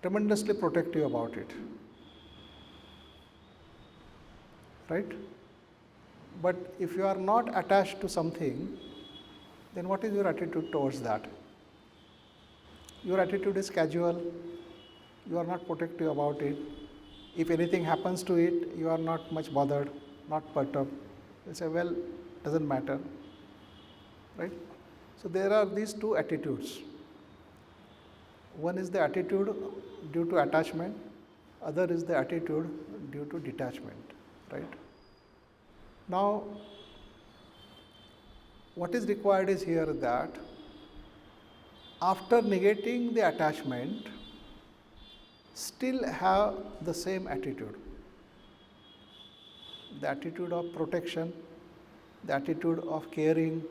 S1: tremendously protective about it, right? But if you are not attached to something, then what is your attitude towards that? Your attitude is casual, you are not protective about it. If anything happens to it, you are not much bothered, not perturbed. You say, well, doesn't matter, right? So there are these two attitudes. One is the attitude due to attachment, other is the attitude due to detachment, right? Now, what is required is here that after negating the attachment, still have the same attitude. The attitude of protection, the attitude of caring,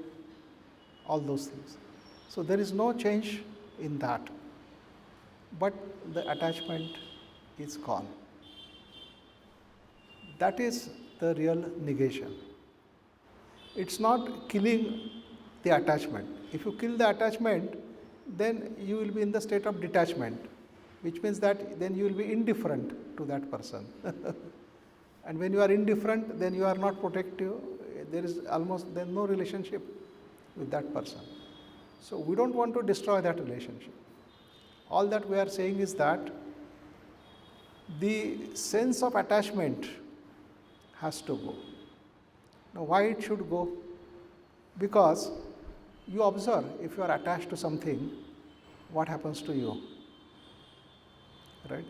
S1: all those things. So there is no change in that, but the attachment is gone. That is the real negation. It's not killing the attachment. If you kill the attachment, then you will be in the state of detachment, which means that then you will be indifferent to that person. And when you are indifferent, then you are not protective. There is almost then no relationship with that person. So we don't want to destroy that relationship. All that we are saying is that the sense of attachment has to go. Now, why it should go? Because you observe, if you are attached to something, what happens to you, right?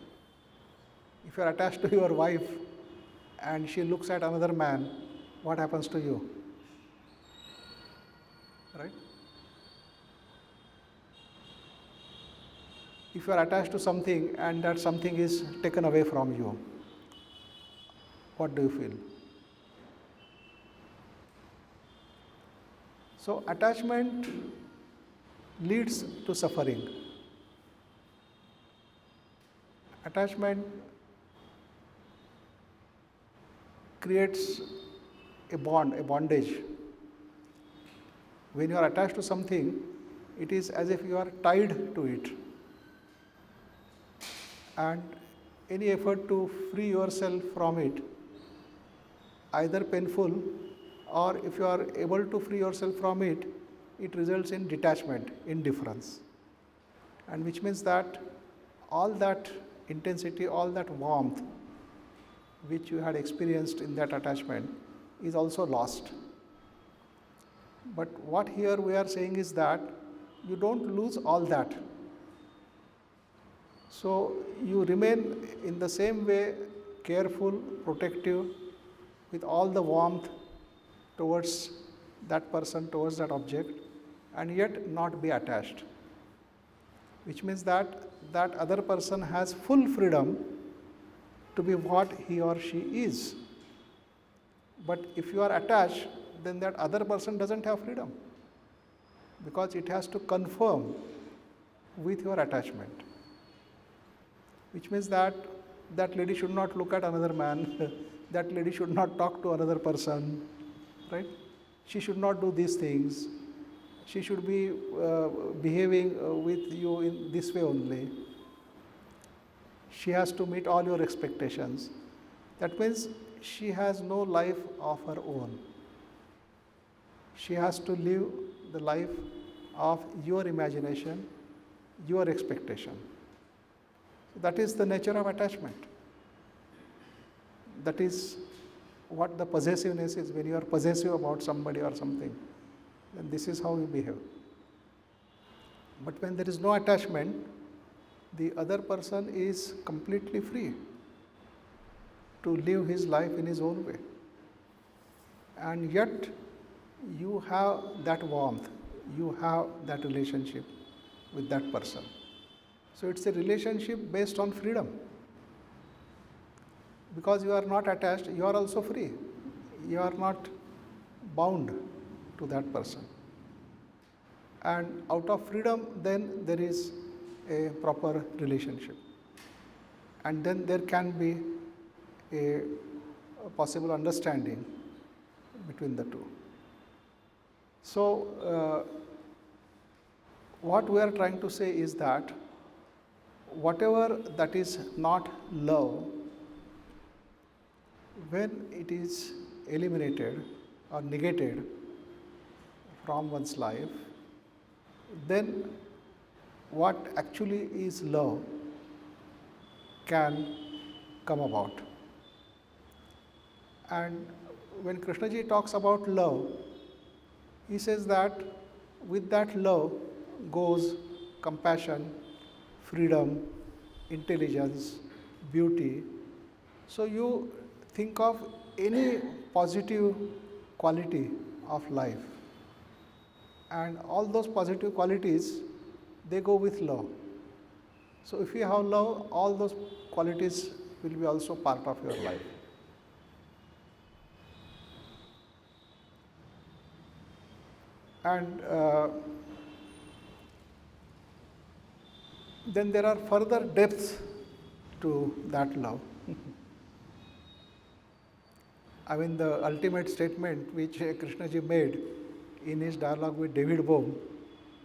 S1: If you are attached to your wife and she looks at another man, what happens to you, right? If you are attached to something and that something is taken away from you, what do you feel? So attachment leads to suffering. Attachment creates a bond, a bondage. When you are attached to something, it is as if you are tied to it. And any effort to free yourself from it, either painful, or if you are able to free yourself from it, it results in detachment, indifference. And which means that all that intensity, all that warmth which you had experienced in that attachment is also lost. But what here we are saying is that you don't lose all that. So you remain in the same way careful, protective, with all the warmth towards that person, towards that object, and yet not be attached. Which means that that other person has full freedom to be what he or she is. But if you are attached, then that other person doesn't have freedom, because it has to conform with your attachment. Which means that that lady should not look at another man, that lady should not talk to another person, right? She should not do these things. She should be behaving with you in this way only. She has to meet all your expectations. That means she has no life of her own. She has to live the life of your imagination, your expectation. So that is the nature of attachment. That is what the possessiveness is. When you are possessive about somebody or something, then this is how you behave. But when there is no attachment, the other person is completely free to live his life in his own way. And yet, you have that warmth, you have that relationship with that person. So it's a relationship based on freedom. Because you are not attached, you are also free. You are not bound to that person. And out of freedom, then there is a proper relationship. And then there can be a possible understanding between the two. So, what we are trying to say is that whatever that is not love, when it is eliminated or negated from one's life, then what actually is love can come about. And when Krishnaji talks about love, he says that with that love goes compassion, freedom, intelligence, beauty. So you think of any positive quality of life, and all those positive qualities, they go with love. So if you have love, all those qualities will be also part of your life. And then there are further depths to that love. I mean, the ultimate statement which Krishnaji made in his dialogue with David Bohm,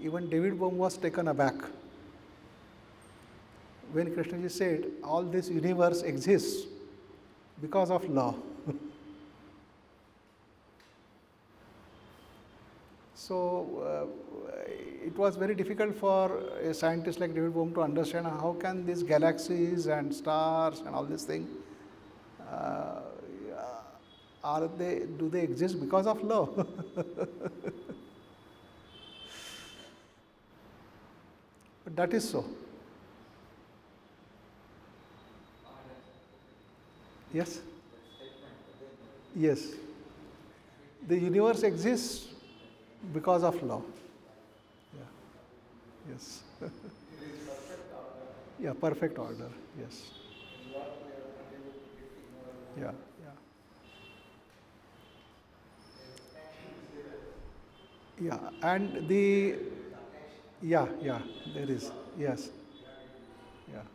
S1: even David Bohm was taken aback when Krishnaji said, all this universe exists because of love. So, it was very difficult for a scientist like David Bohm to understand how can these galaxies and stars and all these things, do they exist because of love? But that is so. Yes? Yes. The universe exists because of love. Yeah. Yes. Yeah, perfect order. Yes. Yeah. Yeah, and yeah, there is, yes, yeah.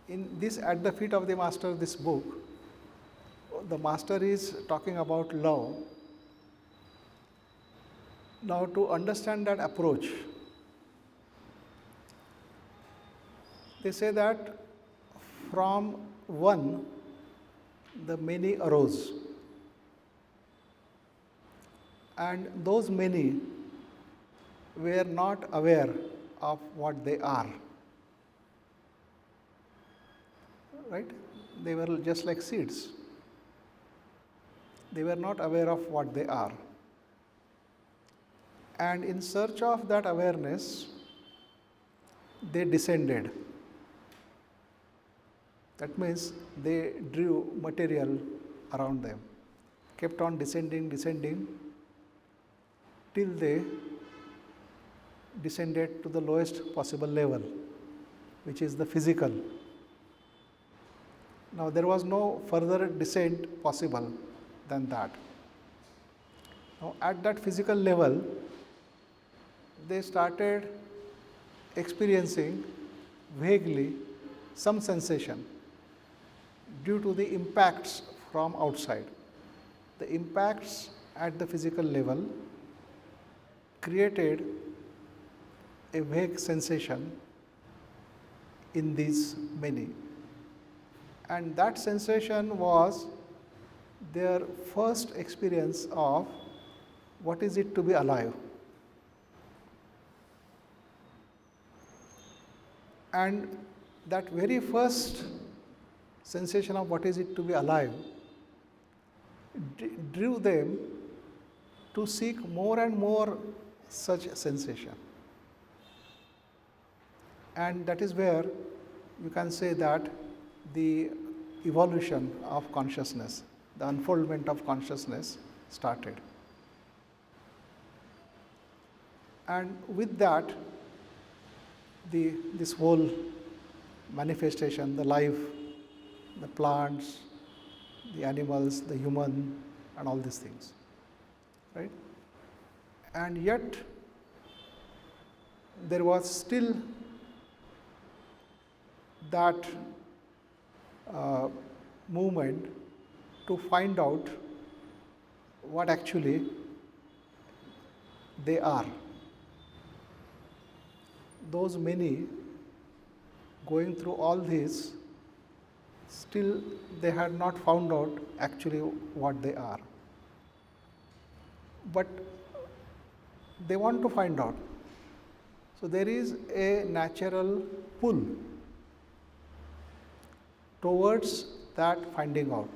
S1: In this At the Feet of the Master, this book, the Master is talking about love. Now, to understand that approach, they say that from one, the many arose, and those many were not aware of what they are. Right? They were just like seeds. They were not aware of what they are. And in search of that awareness, they descended. That means they drew material around them, kept on descending, till they descended to the lowest possible level, which is the physical. Now, there was no further descent possible than that. Now, at that physical level, they started experiencing vaguely some sensation due to the impacts from outside. The impacts at the physical level created a vague sensation in these many. And that sensation was their first experience of what is it to be alive. And that very first sensation of what is it to be alive drew them to seek more and more such sensation. And that is where you can say that the evolution of consciousness, the unfoldment of consciousness started. And with that, this whole manifestation, the life, the plants, the animals, the human, and all these things, right? And yet, there was still that movement to find out what actually they are. Those many going through all this, still they had not found out actually what they are. But they want to find out. So there is a natural pull towards that finding out,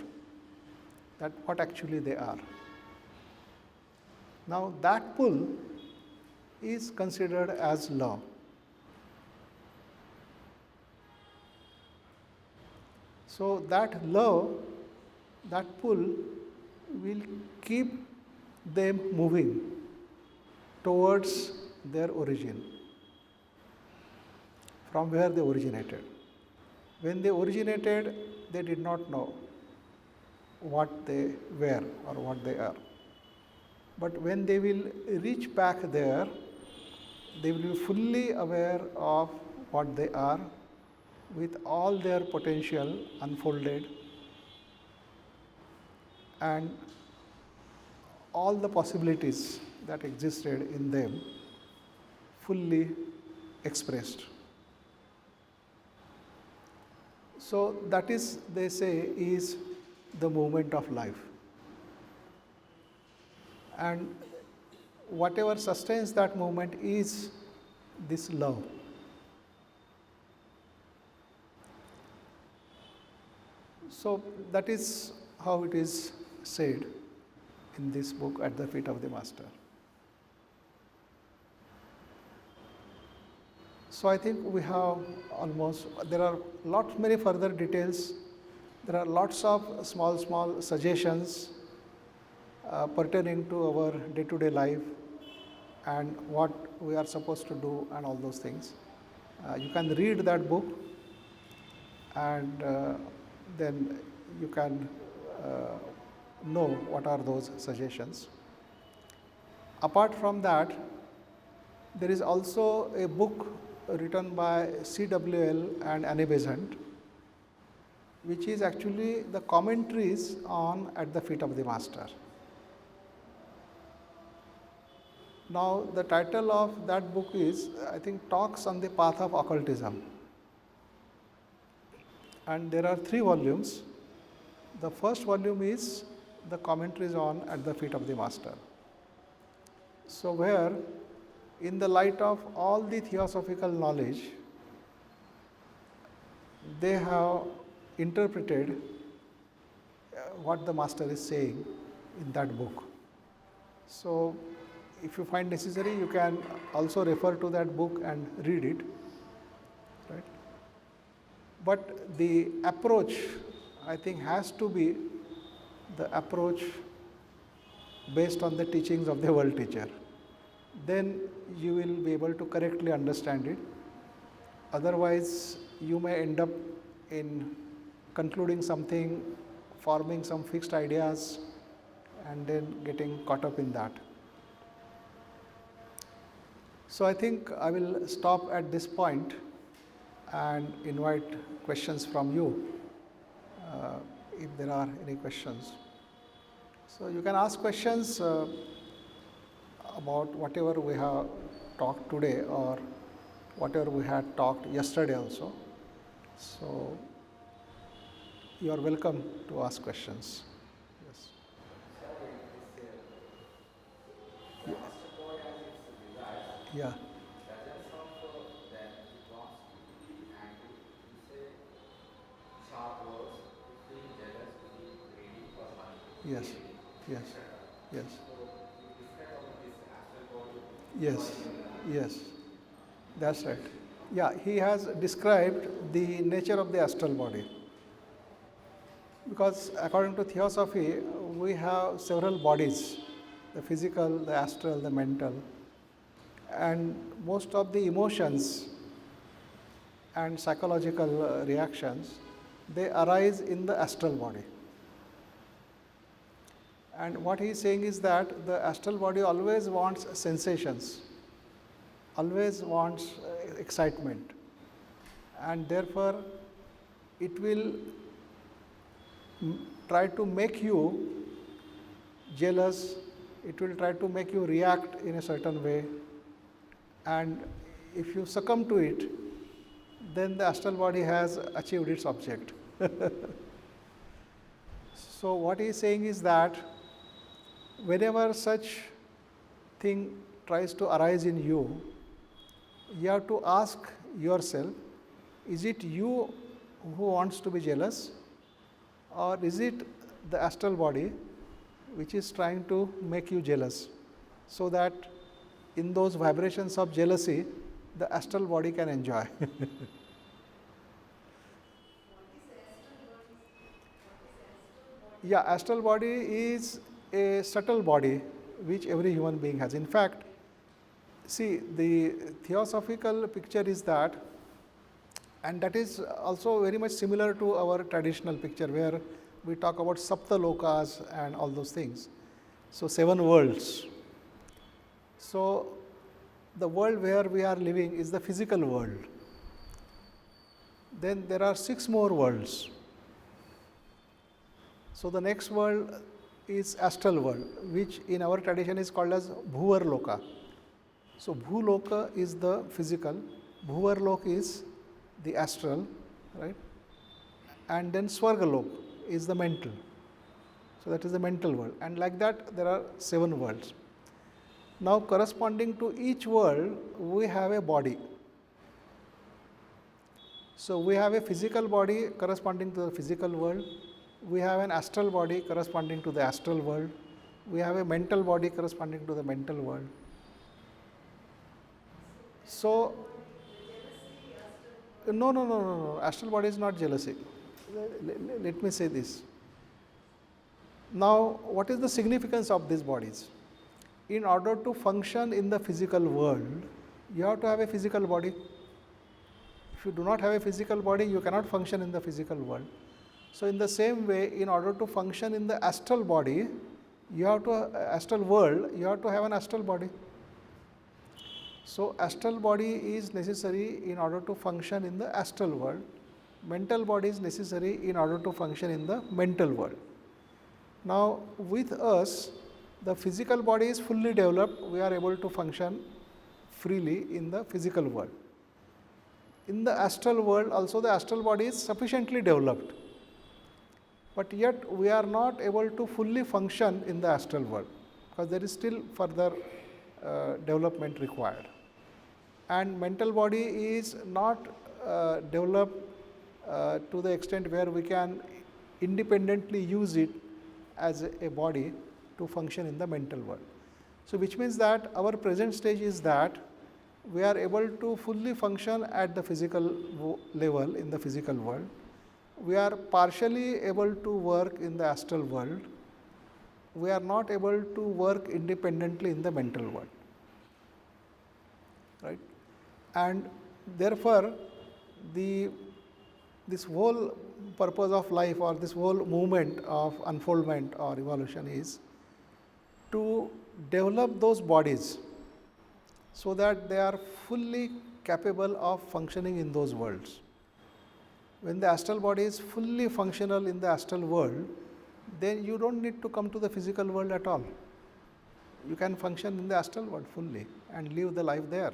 S1: that what actually they are. Now that pull is considered as love. So that love, that pull will keep them moving towards their origin, from where they originated. When they originated, they did not know what they were or what they are. But when they will reach back there, they will be fully aware of what they are, with all their potential unfolded and all the possibilities that existed in them fully expressed. So that is, they say, is the movement of life. And whatever sustains that movement is this love. So that is how it is said in this book, At the Feet of the Master. So I think we have almost, there are many further details. There are lots of small suggestions pertaining to our day-to-day life and what we are supposed to do and all those things. You can read that book and then you can know what are those suggestions. Apart from that, there is also a book written by C.W.L. and Annie Besant which is actually the commentaries on At the Feet of the Master. Now, the title of that book is, I think, Talks on the Path of Occultism. And there are 3 volumes. The first volume is the commentaries on At the Feet of the Master. So, where in the light of all the theosophical knowledge, they have interpreted what the Master is saying in that book. So, if you find necessary, you can also refer to that book and read it, right? But the approach, I think, has to be the approach based on the teachings of the world teacher. Then you will be able to correctly understand it. Otherwise, you may end up in concluding something, forming some fixed ideas, and then getting caught up in that. So, I think I will stop at this point and invite questions from you, if there are any questions. So, you can ask questions about whatever we have talked today or whatever we had talked yesterday also. So, you are welcome to ask questions. Yes. Yeah. Yes. Yes. Yes. Yes. Yes. That's right. Yeah, he has described the nature of the astral body. Because according to Theosophy, we have several bodies, the physical, the astral, the mental. And most of the emotions and psychological reactions, they arise in the astral body. And what he is saying is that the astral body always wants sensations, always wants excitement, and therefore it will try to make you jealous, it will try to make you react in a certain way, and if you succumb to it, then the astral body has achieved its object. So, what he is saying is that whenever such thing tries to arise in you, you have to ask yourself, is it you who wants to be jealous, or is it the astral body which is trying to make you jealous, so that in those vibrations of jealousy, the astral body can enjoy. Yeah, astral body is a subtle body which every human being has. In fact, see, the theosophical picture is that, and that is also very much similar to our traditional picture where we talk about saptalokas and all those things. So, 7 worlds. So, the world where we are living is the physical world. Then there are 6 more worlds. So, the next world is astral world, which in our tradition is called as Bhuvarloka. So, Bhuloka is the physical, Bhuvarlok is the astral, right? And then Swargalok is the mental. So, that is the mental world, and like that there are 7 worlds. Now, corresponding to each world, we have a body. So, we have a physical body corresponding to the physical world, we have an astral body corresponding to the astral world, we have a mental body corresponding to the mental world. So, no, astral body is not jealousy. Let me say this. Now, what is the significance of these bodies? In order to function in the physical world, you have to have a physical body. If you do not have a physical body, you cannot function in the physical world. So, in the same way, in order to function in the astral body, you have to astral world, you have to have an astral body. So, astral body is necessary in order to function in the astral world, mental body is necessary in order to function in the mental world. Now, with us, the physical body is fully developed, we are able to function freely in the physical world. In the astral world also, the astral body is sufficiently developed, but yet we are not able to fully function in the astral world, because there is still further development required. And mental body is not developed to the extent where we can independently use it as a body to function in the mental world. So, which means that our present stage is that we are able to fully function at the physical level in the physical world. We are partially able to work in the astral world. We are not able to work independently in the mental world, right? And therefore, this whole purpose of life, or this whole movement of unfoldment or evolution, is to develop those bodies so that they are fully capable of functioning in those worlds. When the astral body is fully functional in the astral world, then you don't need to come to the physical world at all. You can function in the astral world fully and live the life there.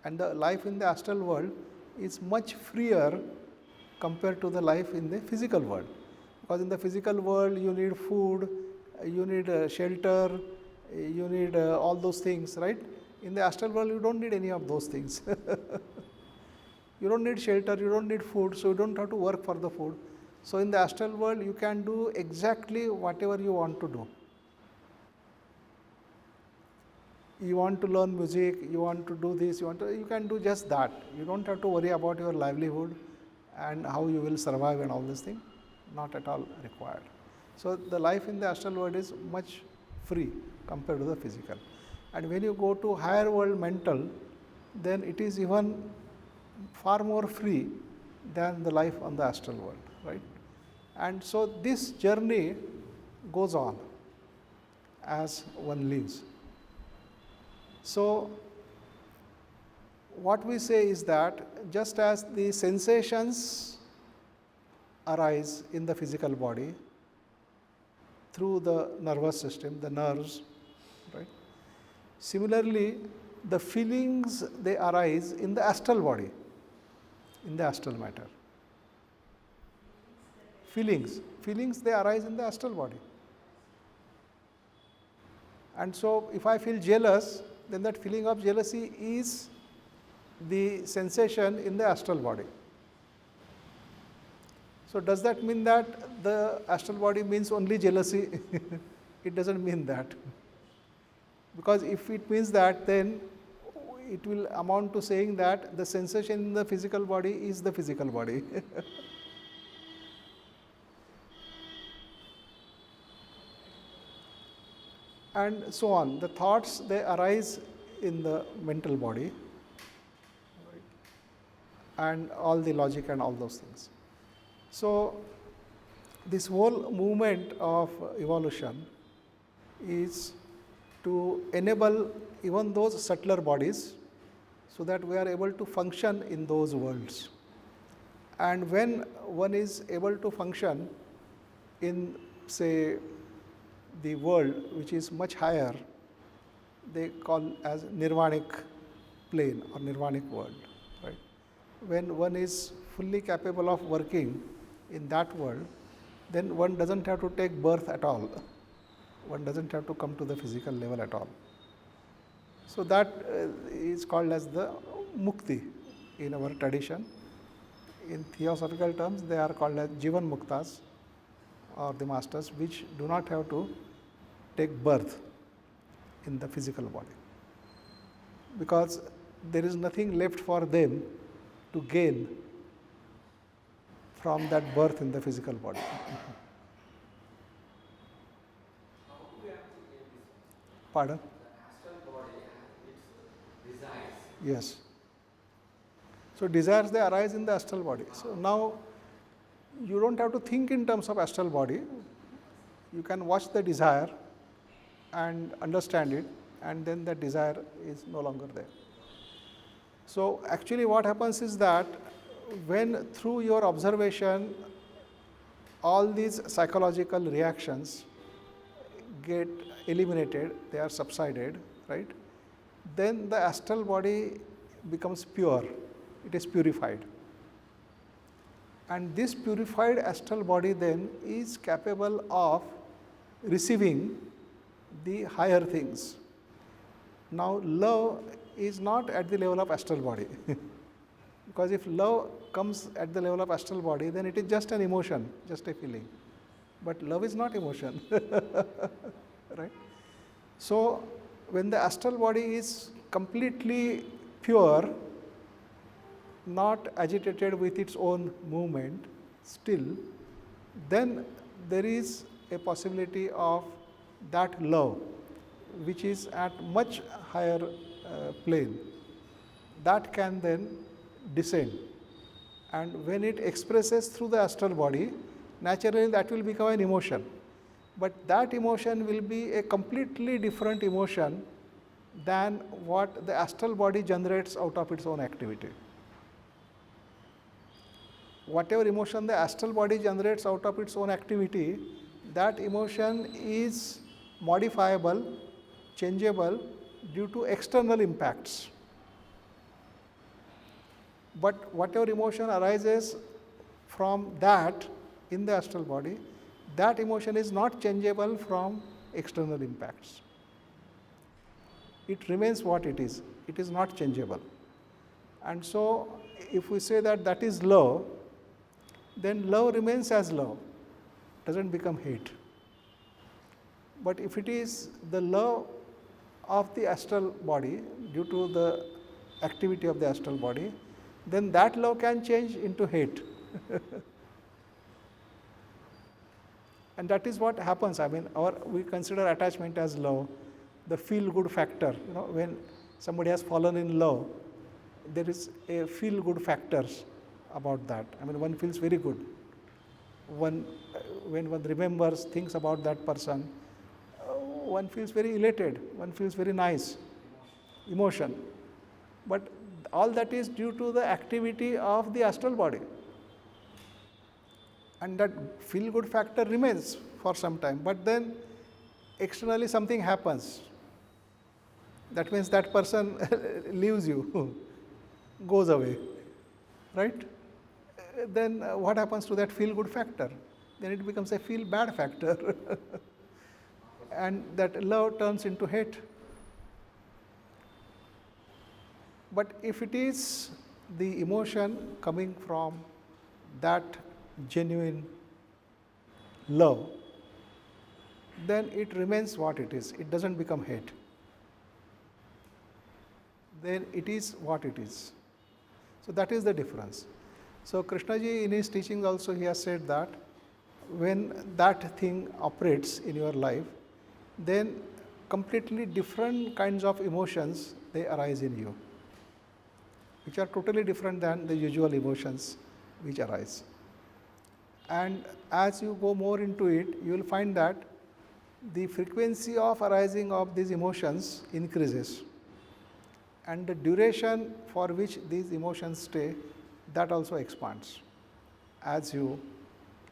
S1: And the life in the astral world is much freer compared to the life in the physical world. Because in the physical world, you need food, you need shelter, you need all those things, right? In the astral world, you don't need any of those things. You don't need shelter, you don't need food, so you don't have to work for the food. So, in the astral world, you can do exactly whatever you want to do. You want to learn music, you want to do this, you can do just that. You don't have to worry about your livelihood and how you will survive and all these things, not at all required. So, the life in the astral world is much free compared to the physical. And when you go to higher world mental, then it is even far more free than the life on the astral world, right? And so, this journey goes on as one lives. So, what we say is that just as the sensations arise in the physical body through the nervous system, the nerves, right? Similarly, the feelings, they arise in the astral body, in the astral matter. Feelings they arise in the astral body. And so, if I feel jealous, then that feeling of jealousy is the sensation in the astral body. So, does that mean that the astral body means only jealousy? It does not mean that. Because if it means that, then it will amount to saying that the sensation in the physical body is the physical body. And so on. The thoughts, they arise in the mental body, and all the logic and all those things. So, this whole movement of evolution is to enable even those subtler bodies, so that we are able to function in those worlds. And when one is able to function in, say, the world which is much higher, they call as nirvanic plane or nirvanic world, right? When one is fully capable of working in that world, then one doesn't have to take birth at all. One doesn't have to come to the physical level at all. So, that is called as the mukti in our tradition. In theosophical terms, they are called as jivan muktas, or the masters which do not have to take birth in the physical body, because there is nothing left for them to gain from that birth in the physical body. Pardon?
S2: The astral body has its desires.
S1: Yes. So, desires, they arise in the astral body. So, now you don't have to think in terms of astral body. You can watch the desire and understand it, and then the desire is no longer there. So, actually what happens is that when through your observation all these psychological reactions get eliminated, they are subsided, right? Then the astral body becomes pure, it is purified. And this purified astral body then is capable of receiving the higher things. Now, love is not at the level of astral body. Because if love comes at the level of astral body, then it is just an emotion, just a feeling. But love is not emotion, right? So, when the astral body is completely pure, not agitated with its own movement, still, then there is a possibility of that love, which is at much higher plane, that can then descend. And when it expresses through the astral body, naturally that will become an emotion. But that emotion will be a completely different emotion than what the astral body generates out of its own activity. Whatever emotion the astral body generates out of its own activity, that emotion is modifiable, changeable due to external impacts. But whatever emotion arises from that in the astral body, that emotion is not changeable from external impacts. It remains what it is not changeable. And so, if we say that that is love, then love remains as love, doesn't become hate. But if it is the love of the astral body due to the activity of the astral body, then that love can change into hate. And that is what happens. I mean, we consider attachment as love, the feel-good factor. When somebody has fallen in love, there is a feel-good factors about that. I mean, one feels very good. When one remembers things about that person, one feels very elated, one feels very nice, emotion. But all that is due to the activity of the astral body. And that feel-good factor remains for some time. But then externally something happens. That means that person leaves you, goes away, right? Then what happens to that feel-good factor? Then it becomes a feel-bad factor. And that love turns into hate. But if it is the emotion coming from that genuine love, then it remains what it is. It doesn't become hate. Then it is what it is. So that is the difference. So Krishna ji in his teachings also he has said that when that thing operates in your life, then completely different kinds of emotions they arise in you, which are totally different than the usual emotions which arise. And as you go more into it, you will find that the frequency of arising of these emotions increases, and the duration for which these emotions stay, that also expands as you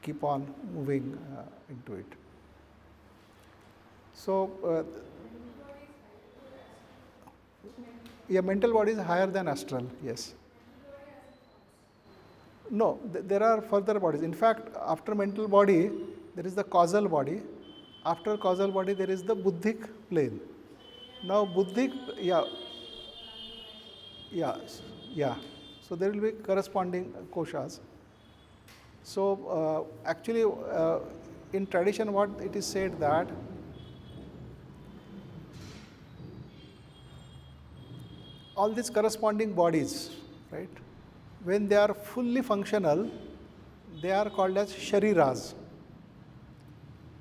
S1: keep on moving into it. So, yeah, mental body is higher than astral, yes. No, there are further bodies. In fact, after mental body, there is the causal body. After causal body, there is the buddhic plane. Now, buddhic, yeah. So, there will be corresponding koshas. So, actually, in tradition, what it is said that all these corresponding bodies, right, when they are fully functional, they are called as shariras.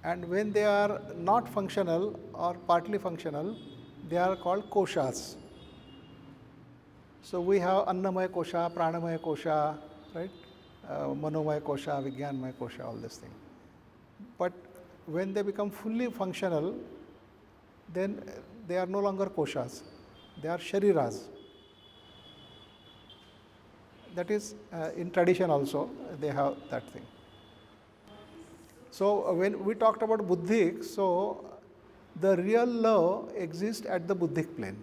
S1: And when they are not functional or partly functional, they are called koshas. So we have Annamaya kosha, Pranamaya kosha, right? Manomaya kosha, Vijnanmaya kosha, all these things. But when they become fully functional, then they are no longer koshas, they are shariras. That is in tradition also they have that thing. So when we talked about buddhic, so the real love exists at the buddhic plane.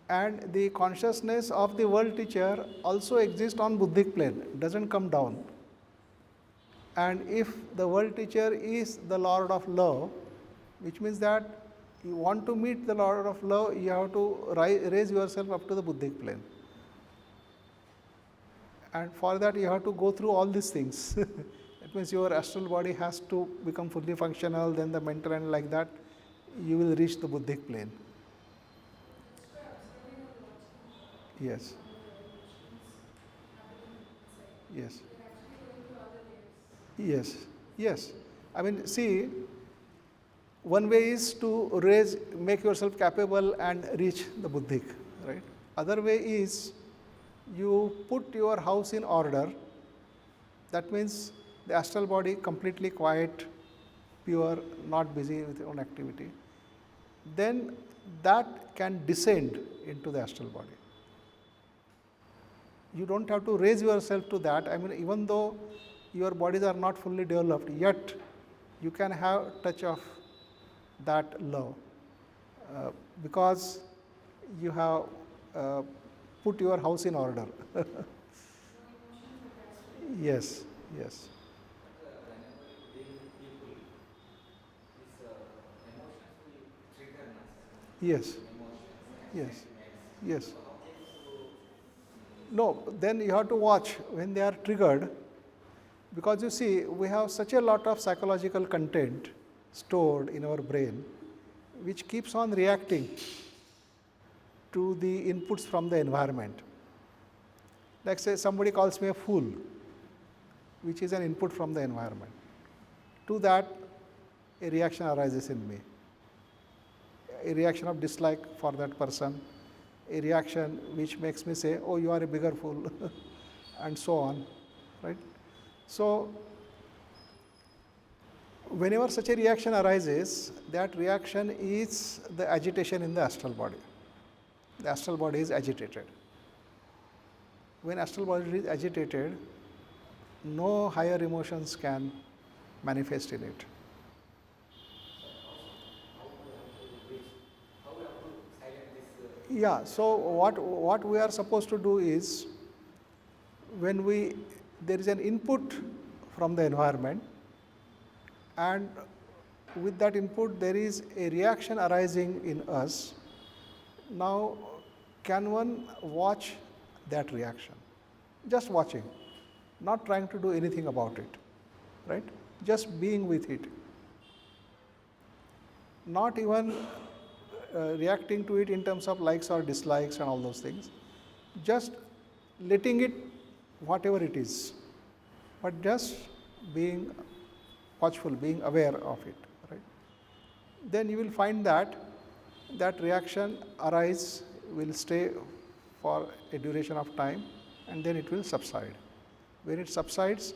S1: And the consciousness of the world teacher also exists on buddhic plane, doesn't come down. And if the world teacher is the Lord of love, which means that you want to meet the Lord of love, you have to raise yourself up to the buddhic plane. And for that you have to go through all these things. That means your astral body has to become fully functional, then the mental, and like that you will reach the buddhic plane. Yes. Yes. Yes. Yes. I mean, see, one way is to make yourself capable and reach the buddhic, right? Other way is you put your house in order. That means the astral body completely quiet, pure, not busy with your own activity. Then that can descend into the astral body. You don't have to raise yourself to that. I mean, even though your bodies are not fully developed, yet you can have touch of that love because you have put your house in order. Yes, yes.
S2: Whenever we deal with people, these emotions will trigger us.
S1: Yes,
S2: Emotions and
S1: yes,
S2: sentiments.
S1: yes.
S2: So how can you
S1: No, then you have to watch when they are triggered, because you see, we have such a lot of psychological content stored in our brain which keeps on reacting to the inputs from the environment. Like say somebody calls me a fool, which is an input from the environment. To that, a reaction arises in me. A reaction of dislike for that person, a reaction which makes me say, oh, you are a bigger fool, and so on, right? So, whenever such a reaction arises, that reaction is the agitation in the astral body. The astral body is agitated. When astral body is agitated, no higher emotions can manifest in it.
S2: how we have to silence this?
S1: Yeah, so what we are supposed to do is, when there is an input from the environment, and with that input there is a reaction arising in us. Now, can one watch that reaction? Just watching, not trying to do anything about it, right? Just being with it. Not even reacting to it in terms of likes or dislikes and all those things. Just letting it, whatever it is, but just being watchful, being aware of it, right? Then you will find that that reaction will stay for a duration of time, and then it will subside. When it subsides,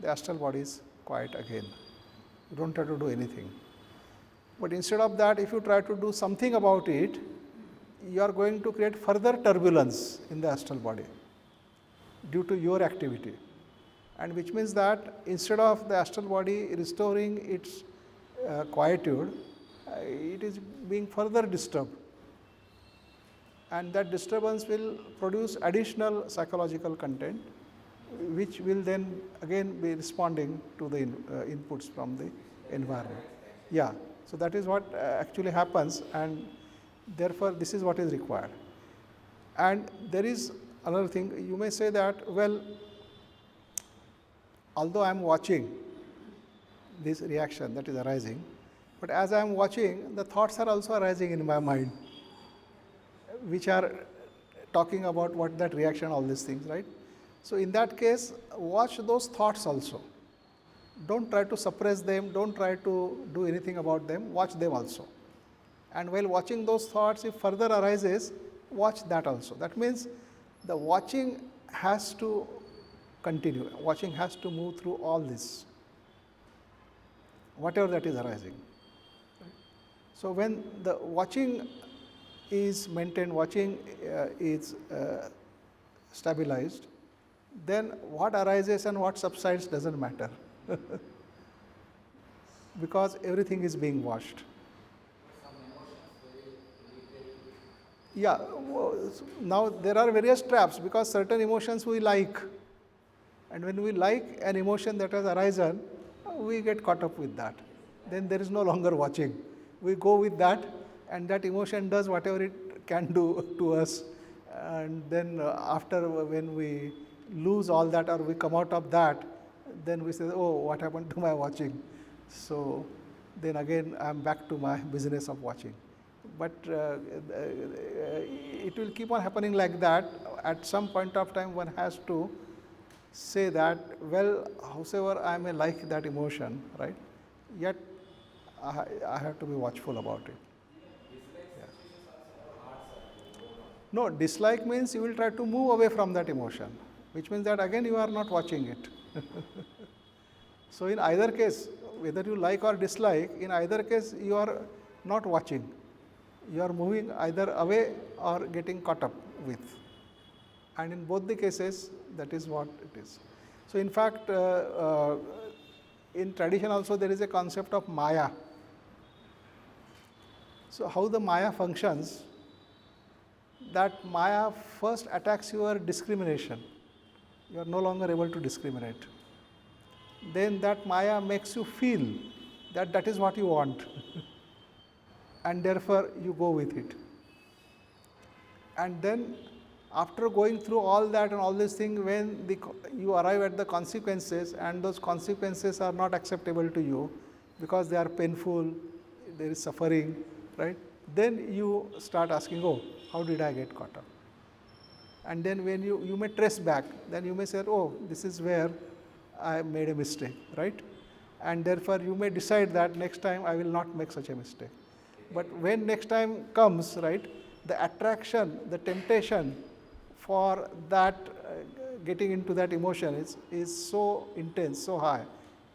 S1: the astral body is quiet again. You don't have to do anything. But instead of that, if you try to do something about it, you are going to create further turbulence in the astral body due to your activity. And which means that instead of the astral body restoring its quietude, it is being further disturbed. And that disturbance will produce additional psychological content, which will then again be responding to the inputs from the environment. Yeah, so that is what actually happens, and therefore this is what is required. And there is another thing, you may say that, well, although I am watching this reaction that is arising, but as I am watching, the thoughts are also arising in my mind, which are talking about what that reaction, all these things, right? So in that case, watch those thoughts also. Don't try to suppress them, don't try to do anything about them, watch them also. And while watching those thoughts, if further arises, watch that also. That means the watching has to continue, watching has to move through all this, whatever that is arising. So when the watching is maintained, watching is stabilized, then what arises and what subsides doesn't matter because everything is being watched.
S2: Some emotions very irritating.
S1: Yeah, now there are various traps because certain emotions we like, and when we like an emotion that has arisen, we get caught up with that. Then there is no longer watching. We go with that, and that emotion does whatever it can do to us. And then after, when we lose all that or we come out of that, then we say, oh, what happened to my watching? So then again, I'm back to my business of watching. But it will keep on happening like that. At some point of time, one has to say that, well, howsoever I may like that emotion, right? Yet I have to be watchful about it.
S2: Dislike
S1: Yeah.
S2: situations also hard, sir, to overcome.
S1: No, dislike means you will try to move away from that emotion, which means that again you are not watching it. So in either case, whether you like or dislike, in either case you are not watching. You are moving either away or getting caught up with. And in both the cases, that is what it is. So in fact, in tradition also there is a concept of Maya. So how the Maya functions, that Maya first attacks your discrimination. You are no longer able to discriminate. Then that Maya makes you feel that that is what you want and therefore you go with it. And then after going through all that and all these things, when you arrive at the consequences and those consequences are not acceptable to you because they are painful, there is suffering, right? Then you start asking, oh, how did I get caught up? And then when you may trace back, then you may say, oh, this is where I made a mistake, right? And therefore you may decide that next time I will not make such a mistake. But when next time comes, right, the attraction, the temptation for that getting into that emotion is so intense, so high,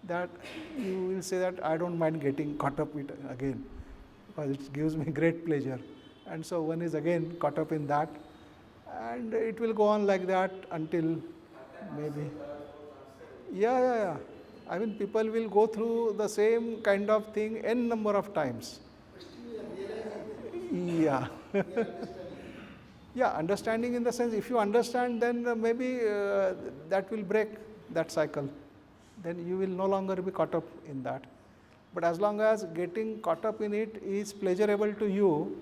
S1: that you will say that I don't mind getting caught up with it again because it gives me great pleasure. And so one is again caught up in that, and it will go on like that until maybe. Yeah. I mean, people will go through the same kind of thing n number of times. Yeah. Yeah, understanding in the sense, if you understand, then maybe that will break that cycle. Then you will no longer be caught up in that. But as long as getting caught up in it is pleasurable to you,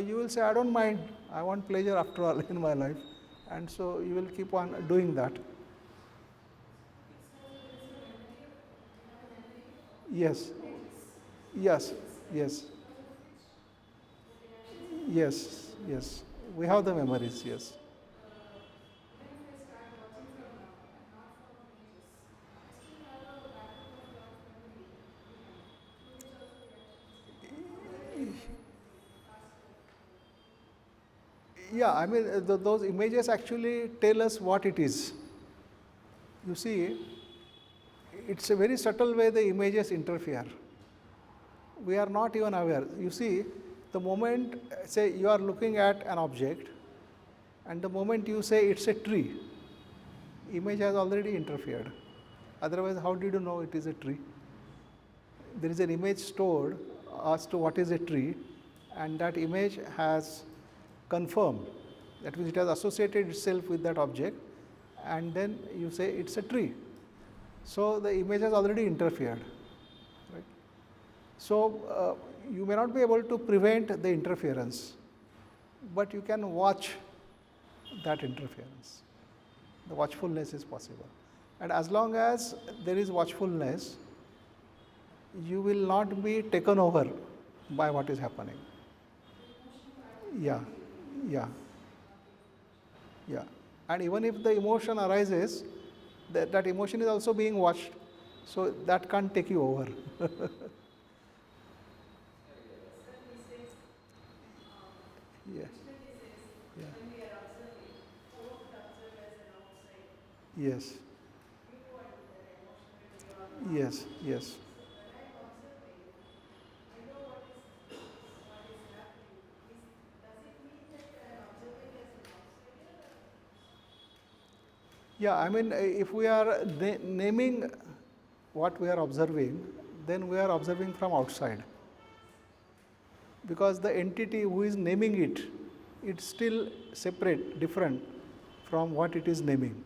S1: you will say, I don't mind. I want pleasure after all in my life. And so you will keep on doing that. Yes, yes, yes, yes. We have the memories, yes. Yeah, I mean, those images actually tell us what it is. You see, it's a very subtle way the images interfere. We are not even aware. You see, the moment, say, you are looking at an object, and the moment you say it's a tree, image has already interfered. Otherwise, how did you know it is a tree? There is an image stored as to what is a tree, and that image has confirmed. That means it has associated itself with that object, and then you say it's a tree. So the image has already interfered. Right? So you may not be able to prevent the interference, but you can watch that interference. The watchfulness is possible. And as long as there is watchfulness, you will not be taken over by what is happening. Yeah, yeah, yeah. And even if the emotion arises, that emotion is also being watched, so that can't take you over. Yeah, yeah. Yes, yes. Yeah, I mean, if we are naming what we are observing, then we are observing from outside. Because the entity who is naming it, it's still separate, different from what it is naming.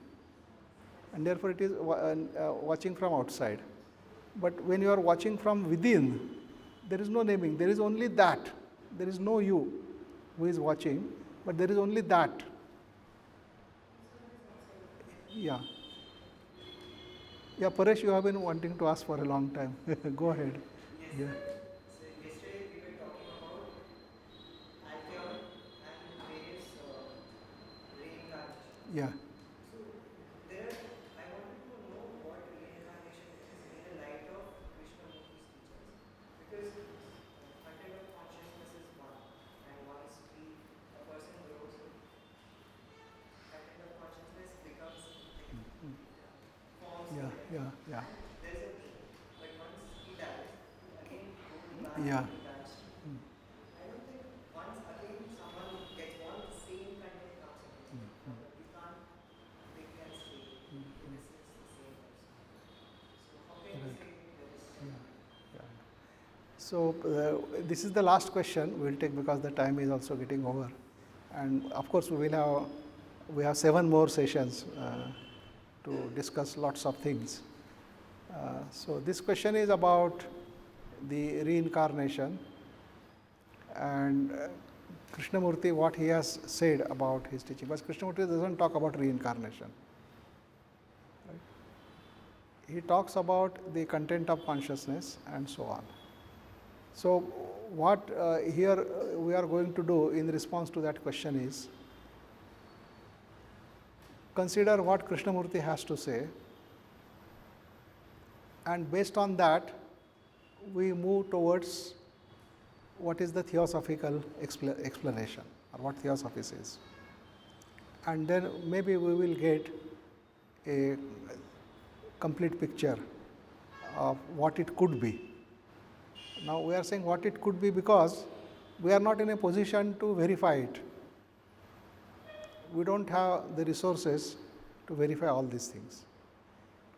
S1: And therefore it is watching from outside. But when you are watching from within, there is no naming, there is only that. There is no you who is watching, but there is only that. Yeah. Yeah, Paresh, you have been wanting to ask for a long time. Go ahead.
S2: Yes,
S1: Yeah.
S2: sir. So yesterday we were talking about Altheon and various reincarnations.
S1: Yeah.
S2: So there, I wanted to know what reincarnation is in the light of Krishnamurti's teachings, because content of consciousness is one, and once a person grows, content of consciousness becomes forms
S1: Yeah.
S2: again,
S1: Yeah. Yeah.
S2: and there is a being. But once he dies, he again go to the
S1: Yeah.
S2: he dies. I don't think once again someone gets one, the same content comes again. You can't pick and say this is the same person. So how can you say this?
S1: Yeah. So this is the last question we will take because the time is also getting over, and of course we have 7 more sessions to discuss lots of things. So this question is about the reincarnation and Krishnamurti, what he has said about his teaching. But Krishnamurti doesn't talk about reincarnation. Right? He talks about the content of consciousness and so on. So what here we are going to do in response to that question is consider what Krishnamurti has to say, and based on that we move towards what is the theosophical explanation or what theosophy is. And then maybe we will get a complete picture of what it could be. Now we are saying what it could be because we are not in a position to verify it. We don't have the resources to verify all these things.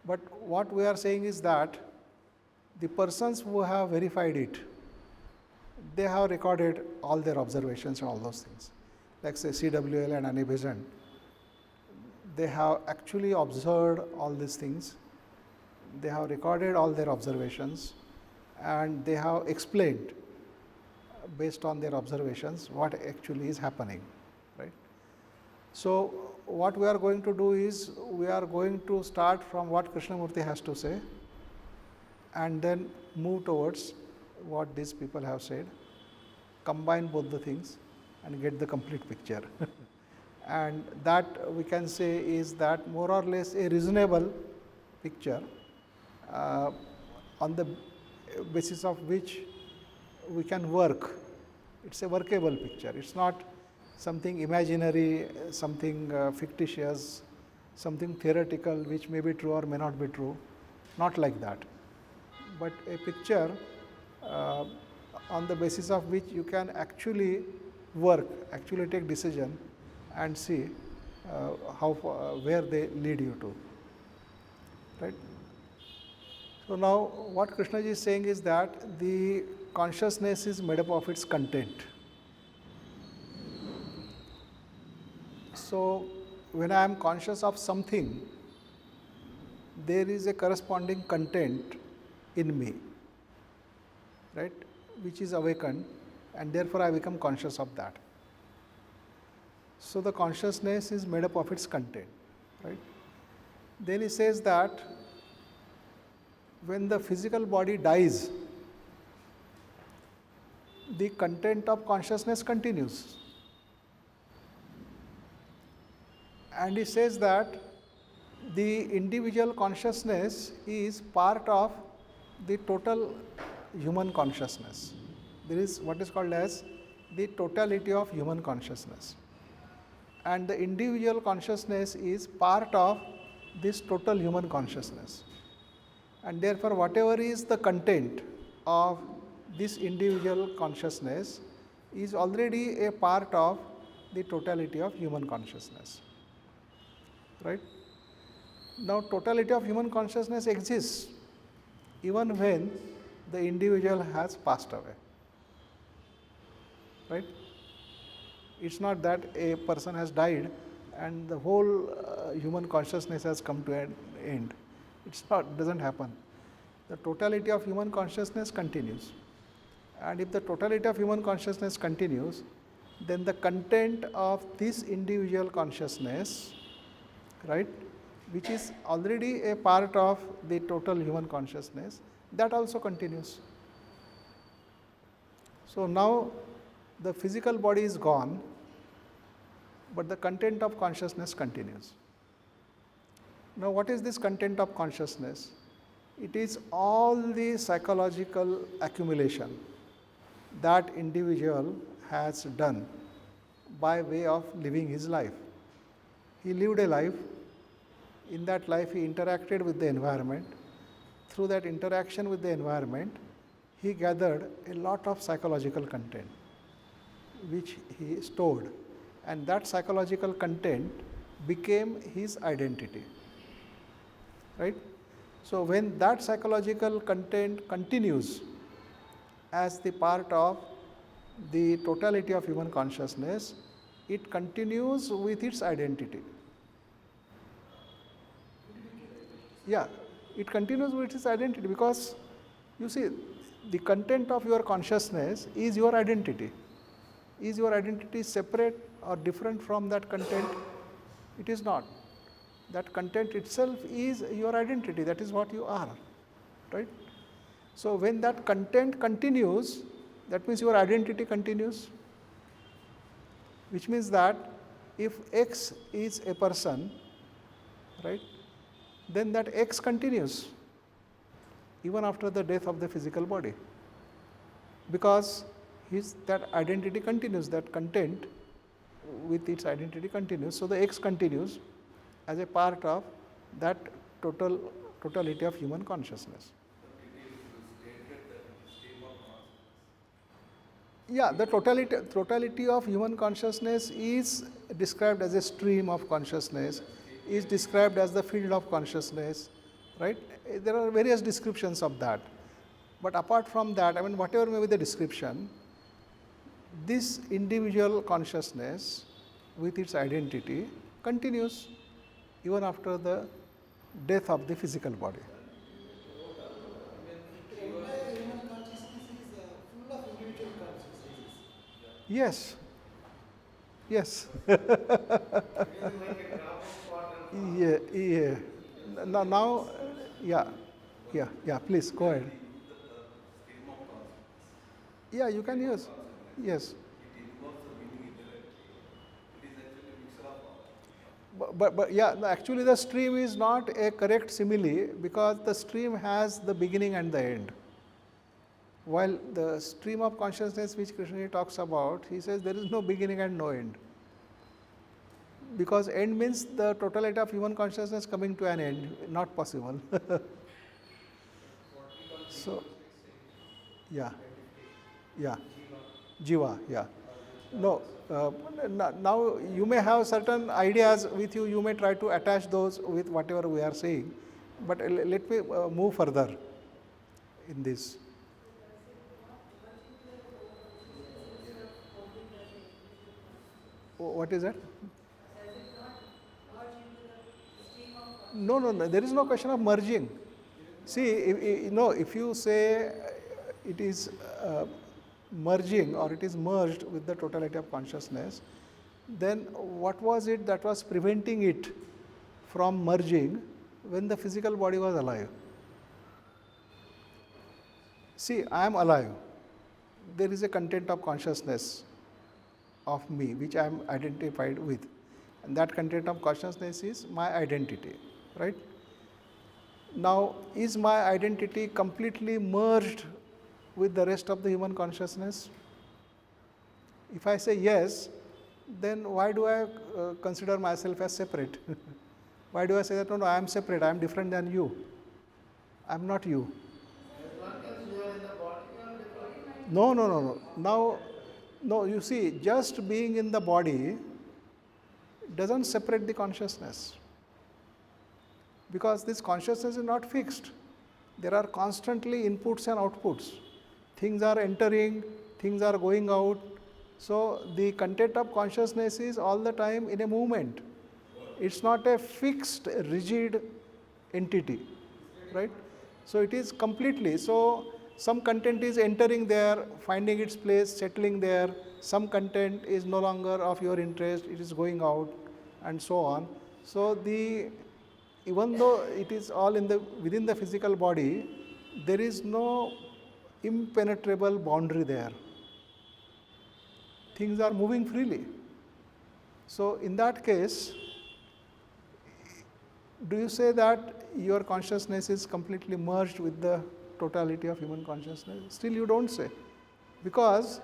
S1: But what we are saying is that the persons who have verified it, they have recorded all their observations and all those things. Like say CWL and Annie Besant, they have actually observed all these things. They have recorded all their observations and they have explained based on their observations what actually is happening, right? So what we are going to do is we are going to start from what Krishnamurti has to say and then move towards what these people have said, combine both the things and get the complete picture. And that we can say is that more or less a reasonable picture on the basis of which we can work. It's a workable picture. It's not something imaginary, something fictitious, something theoretical which may be true or may not be true. Not like that. But a picture on the basis of which you can actually work, actually take decision and see where they lead you to. Right? So now what Krishnaji is saying is that the consciousness is made up of its content. So when I am conscious of something, there is a corresponding content in me, right, which is awakened, and therefore I become conscious of that. So the consciousness is made up of its content, right. Then he says that when the physical body dies, the content of consciousness continues. And he says that the individual consciousness is part of the total human consciousness. There is what is called as the totality of human consciousness. And the individual consciousness is part of this total human consciousness. And therefore, whatever is the content of this individual consciousness is already a part of the totality of human consciousness. Right? Now, totality of human consciousness exists even when the individual has passed away. Right? It's not that a person has died and the whole human consciousness has come to an end. It's not, doesn't happen. The totality of human consciousness continues. And if the totality of human consciousness continues, then the content of this individual consciousness, right, which is already a part of the total human consciousness, that also continues. So now the physical body is gone, but the content of consciousness continues. Now, what is this content of consciousness? It is all the psychological accumulation that individual has done by way of living his life. He lived a life. In that life, he interacted with the environment. Through that interaction with the environment, he gathered a lot of psychological content, which he stored, and that psychological content became his identity. Right? So, when that psychological content continues as the part of the totality of human consciousness, it continues with its identity. Yeah, it continues with its identity because you see, the content of your consciousness is your identity. Is your identity separate or different from that content? It is not. That content itself is your identity, that is what you are, right? So, when that content continues, that means your identity continues, which means that if X is a person, right, then that X continues even after the death of the physical body, because that identity continues, that content with its identity continues. So, the X continues as a part of that totality of human consciousness. Yeah, the totality of human consciousness is described as a stream of consciousness, is described as the field of consciousness, right? There are various descriptions of that. But apart from that, I mean, whatever may be the description, this individual consciousness with its identity continues even after the death of the physical body.
S3: Human consciousness is full of individual consciousnesses.
S1: Yes. Yes. Yeah. Now, yeah, please go ahead. Yeah, you can use. Yes. But yeah, actually the stream is not a correct simile because the stream has the beginning and the end. While the stream of consciousness which Krishnamurti talks about, he says there is no beginning and no end. Because end means the totality of human consciousness coming to an end, not possible. So, yeah, Jiva, yeah. No, now you may have certain ideas with you, you may try to attach those with whatever we are saying, but let me move further in this. What is that? No, there is no question of merging. See, if you say it is merging or it is merged with the totality of consciousness, then what was it that was preventing it from merging when the physical body was alive? See, I am alive. There is a content of consciousness of me which I am identified with, and that content of consciousness is my identity, right? Now, is my identity completely merged with the rest of the human consciousness? If I say yes, then why do I consider myself as separate? Why do I say that, no, I am separate, I am different than you? I am not you.
S3: As long as you are in the body, you are different.
S1: No. No, you see, just being in the body doesn't separate the consciousness. because this consciousness is not fixed. There are constantly inputs and outputs. Things are entering, things are going out. So the content of consciousness is all the time in a movement. It's not a fixed, rigid entity, right? So it is completely. So some content is entering there, finding its place, settling there. Some content is no longer of your interest, it is going out, and so on. So even though it is all within the physical body, there is no impenetrable boundary there. Things are moving freely. So in that case, do you say that your consciousness is completely merged with the totality of human consciousness? Still you don't say. Because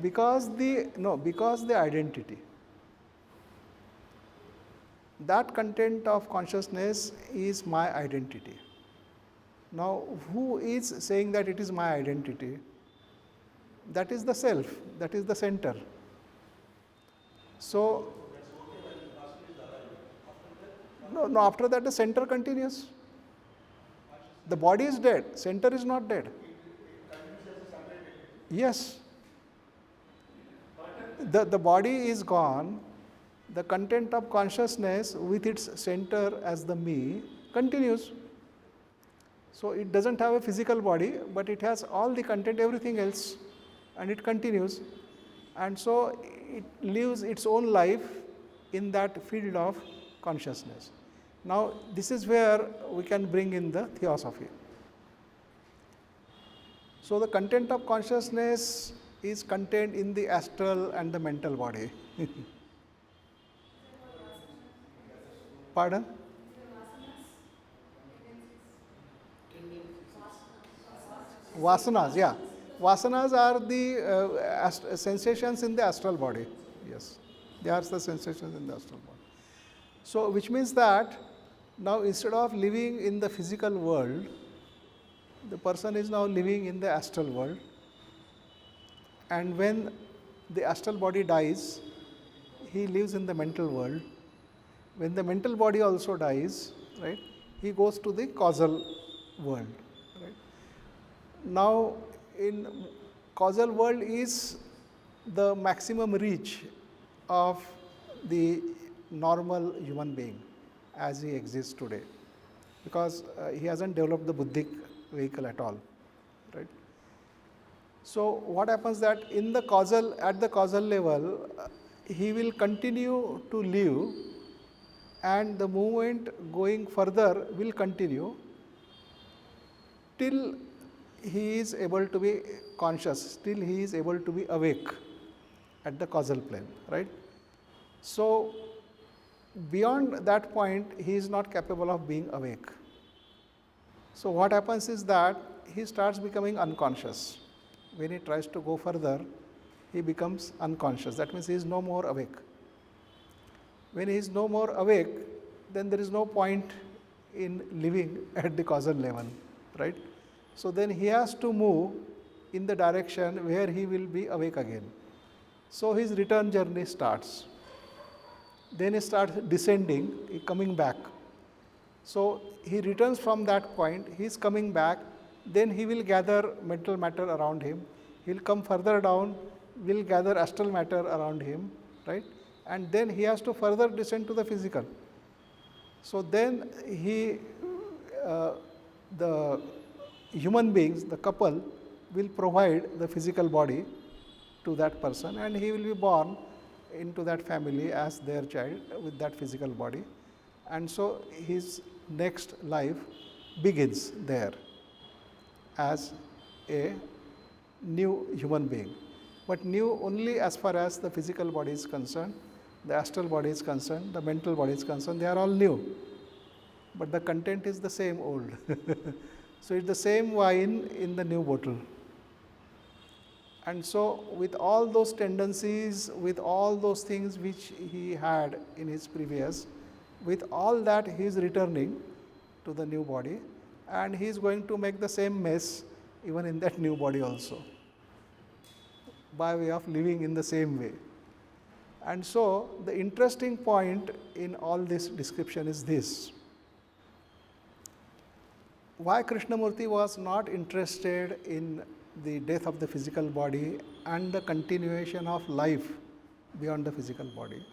S1: the identity. That content of consciousness is my identity. Now, who is saying that it is my identity? That is the self, that is the center. So, no, after that the center continues. The body is dead, center is not dead. Yes. The body is gone, the content of consciousness with its center as the me continues. So it doesn't have a physical body, but it has all the content, everything else, and it continues. And so it lives its own life in that field of consciousness. Now this is where we can bring in the theosophy. So the content of consciousness is contained in the astral and the mental body. Pardon? Vasanas, yeah. Vasanas are the sensations in the astral body. Yes, they are the sensations in the astral body. So, which means that now instead of living in the physical world, the person is now living in the astral world. And when the astral body dies, he lives in the mental world. When the mental body also dies, right, he goes to the causal world. Right? Now, in causal world is the maximum reach of the normal human being as he exists today, because he hasn't developed the buddhic vehicle at all. Right? So what happens that at the causal level, he will continue to live, and the movement going further will continue till he is able to be conscious, till he is able to be awake at the causal plane, right? So beyond that point, he is not capable of being awake. So what happens is that he starts becoming unconscious. When he tries to go further, he becomes unconscious. That means he is no more awake. When he is no more awake, then there is no point in living at the causal level, right? So then he has to move in the direction where he will be awake again. So his return journey starts. Then he starts descending, coming back. So he returns from that point, he is coming back, then he will gather mental matter around him. He will come further down, will gather astral matter around him, right? And then he has to further descend to the physical. So then the human beings, the couple, will provide the physical body to that person, and he will be born into that family as their child with that physical body. And so his next life begins there as a new human being. But new only as far as the physical body is concerned, the astral body is concerned, the mental body is concerned, they are all new. But the content is the same old. So it's the same wine in the new bottle. And so with all those tendencies, with all those things which he had in his previous, with all that he is returning to the new body, and he is going to make the same mess even in that new body also, by way of living in the same way. And so the interesting point in all this description is this, why Krishnamurti was not interested in the death of the physical body and the continuation of life beyond the physical body?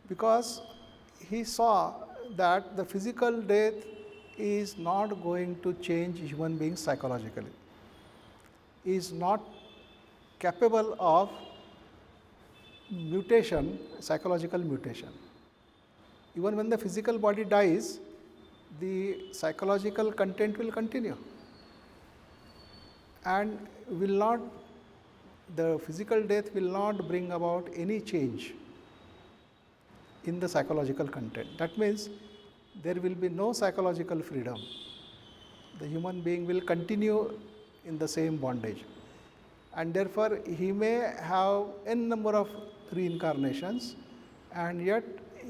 S1: Because he saw that the physical death is not going to change human beings psychologically, is not capable of mutation, psychological mutation. Even when the physical body dies, the psychological content will continue and will not, the physical death will not bring about any change in the psychological content. That means there will be no psychological freedom. The human being will continue in the same bondage, and therefore he may have n number of reincarnations, and yet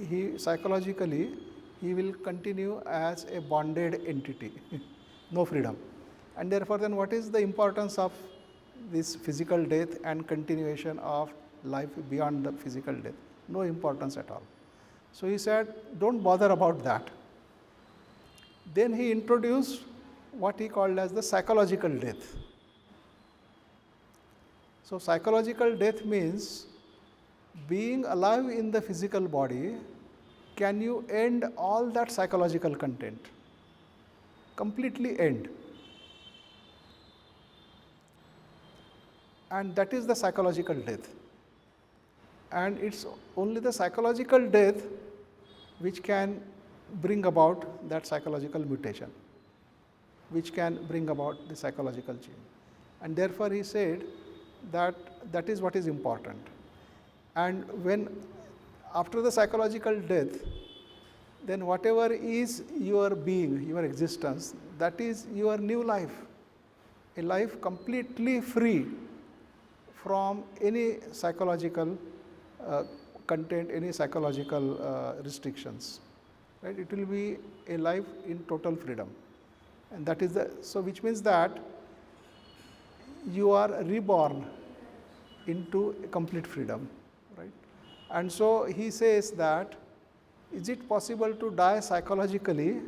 S1: he psychologically he will continue as a bonded entity, no freedom. And therefore, then what is the importance of this physical death and continuation of life beyond the physical death? No importance at all. So he said, don't bother about that. Then he introduced what he called as the psychological death. So psychological death means being alive in the physical body, can you end all that psychological content? Completely end. And that is the psychological death. And it's only the psychological death which can bring about that psychological mutation, which can bring about the psychological change. And therefore he said that that is what is important. And when after the psychological death, then whatever is your being, your existence, that is your new life, a life completely free from any psychological content, any psychological restrictions. Right? It will be a life in total freedom, and that is the, so which means that you are reborn into a complete freedom, right? And so he says that, is it possible to die psychologically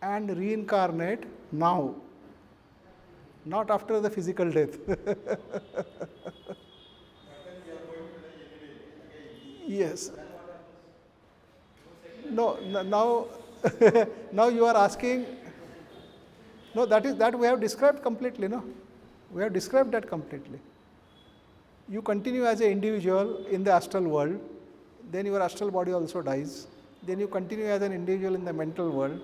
S1: and reincarnate now, not after the physical death? Yes. No, now, now you are asking, no, that we have described completely, no? We have described that completely. You continue as an individual in the astral world, then your astral body also dies. Then you continue as an individual in the mental world,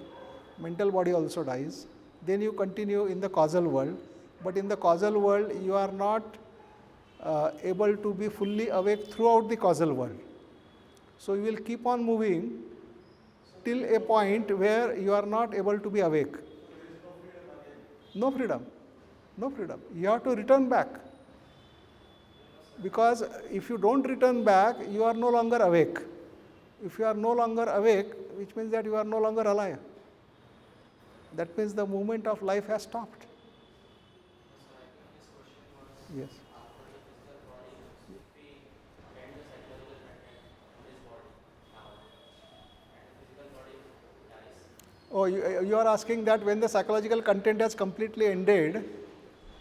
S1: mental body also dies. Then you continue in the causal world, but in the causal world you are not able to be fully awake throughout the causal world. So you will keep on moving till a point where you are not able to be awake. No freedom, no freedom. You have to return back. Because if you don't return back, you are no longer awake. If you are no longer awake, which means that you are no longer alive. That means the movement of life has stopped. Yes. Oh, you are asking that when the psychological content has completely ended,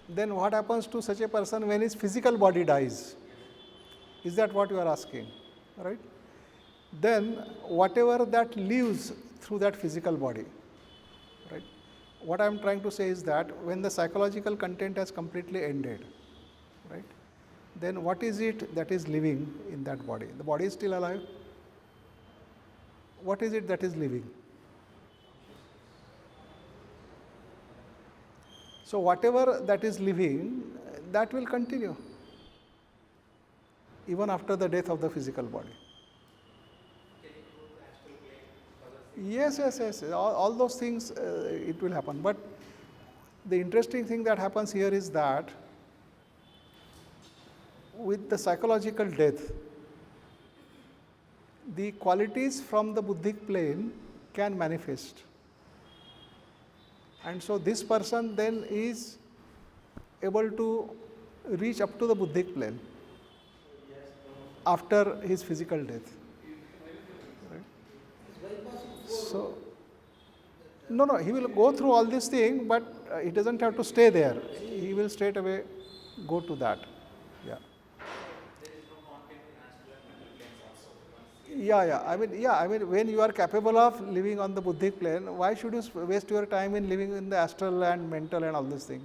S1: then what happens to such a person when his physical body dies? Is that what you are asking? Right? Then whatever that lives through that physical body, right? What I am trying to say is that when the psychological content has completely ended, right? Then what is it that is living in that body? The body is still alive. What is it that is living? So whatever that is living, that will continue even after the death of the physical body. Yes, yes, yes. All those things, it will happen. But the interesting thing that happens here is that with the psychological death, the qualities from the Buddhic plane can manifest. And so this person then is able to reach up to the Buddhic plane after his physical death. Right? So, No, no, he will go through all this thing, but he doesn't have to stay there. He will straight away go to that. Yeah. Yeah. I mean, when you are capable of living on the Buddhic plane, why should you waste your time in living in the astral and mental and all this thing?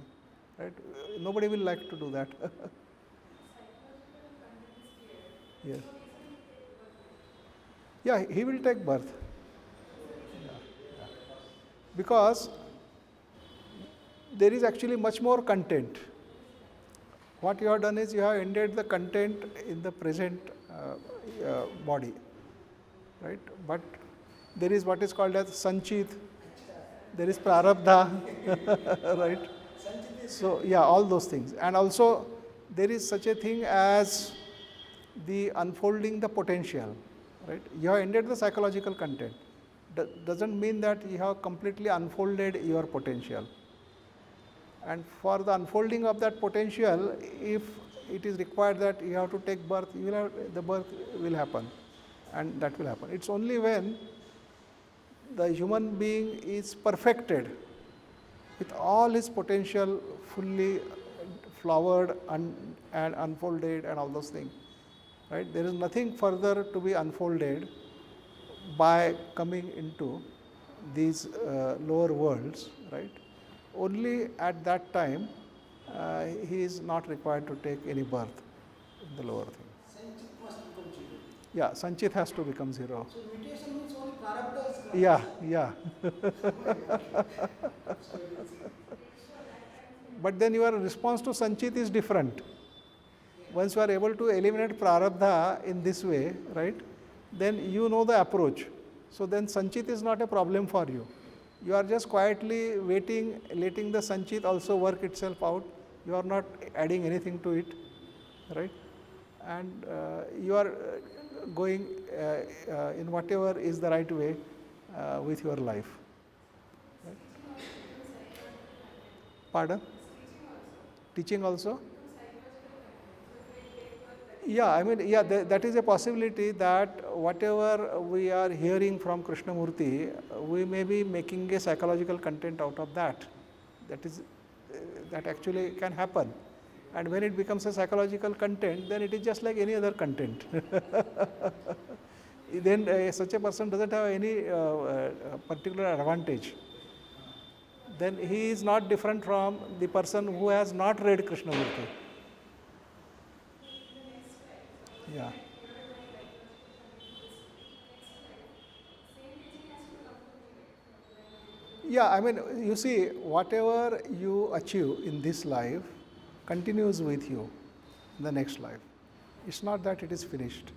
S1: Right? Nobody will like to do that. Yes. Yeah, he will take birth. Because there is actually much more content. What you have done is you have ended the content in the present body, right? But there is what is called as sanchit, there is prarabdha, right? So yeah, all those things, and also there is such a thing as the unfolding the potential, right? You have ended the psychological content. Doesn't mean that you have completely unfolded your potential. And for the unfolding of that potential, if it is required that you have to take birth, the birth will happen, and that will happen. It's only when the human being is perfected with all his potential fully flowered and unfolded and all those things, right? There is nothing further to be unfolded by coming into these lower worlds, right? Only at that time he is not required to take any birth in the lower thing.
S3: Sanchit must become zero.
S1: Yeah, Sanchit has to become zero.
S3: So mutation means only prarabdha is gone.
S1: Yeah. But then your response to Sanchit is different. Once you are able to eliminate prarabdha in this way, right, then you know the approach. So then Sanchit is not a problem for you. You are just quietly waiting, letting the Sanchit also work itself out. You are not adding anything to it, right? And you are going in whatever is the right way with your life. Right? Pardon? Teaching also? Yeah, I mean, yeah, that is a possibility that whatever we are hearing from Krishnamurti, we may be making a psychological content out of that. That actually can happen. And when it becomes a psychological content, then it is just like any other content. Then such a person doesn't have any particular advantage. Then he is not different from the person who has not read Krishnamurti. Yeah. Yeah, I mean, you see, whatever you achieve in this life continues with you in the next life. It's not that it is finished.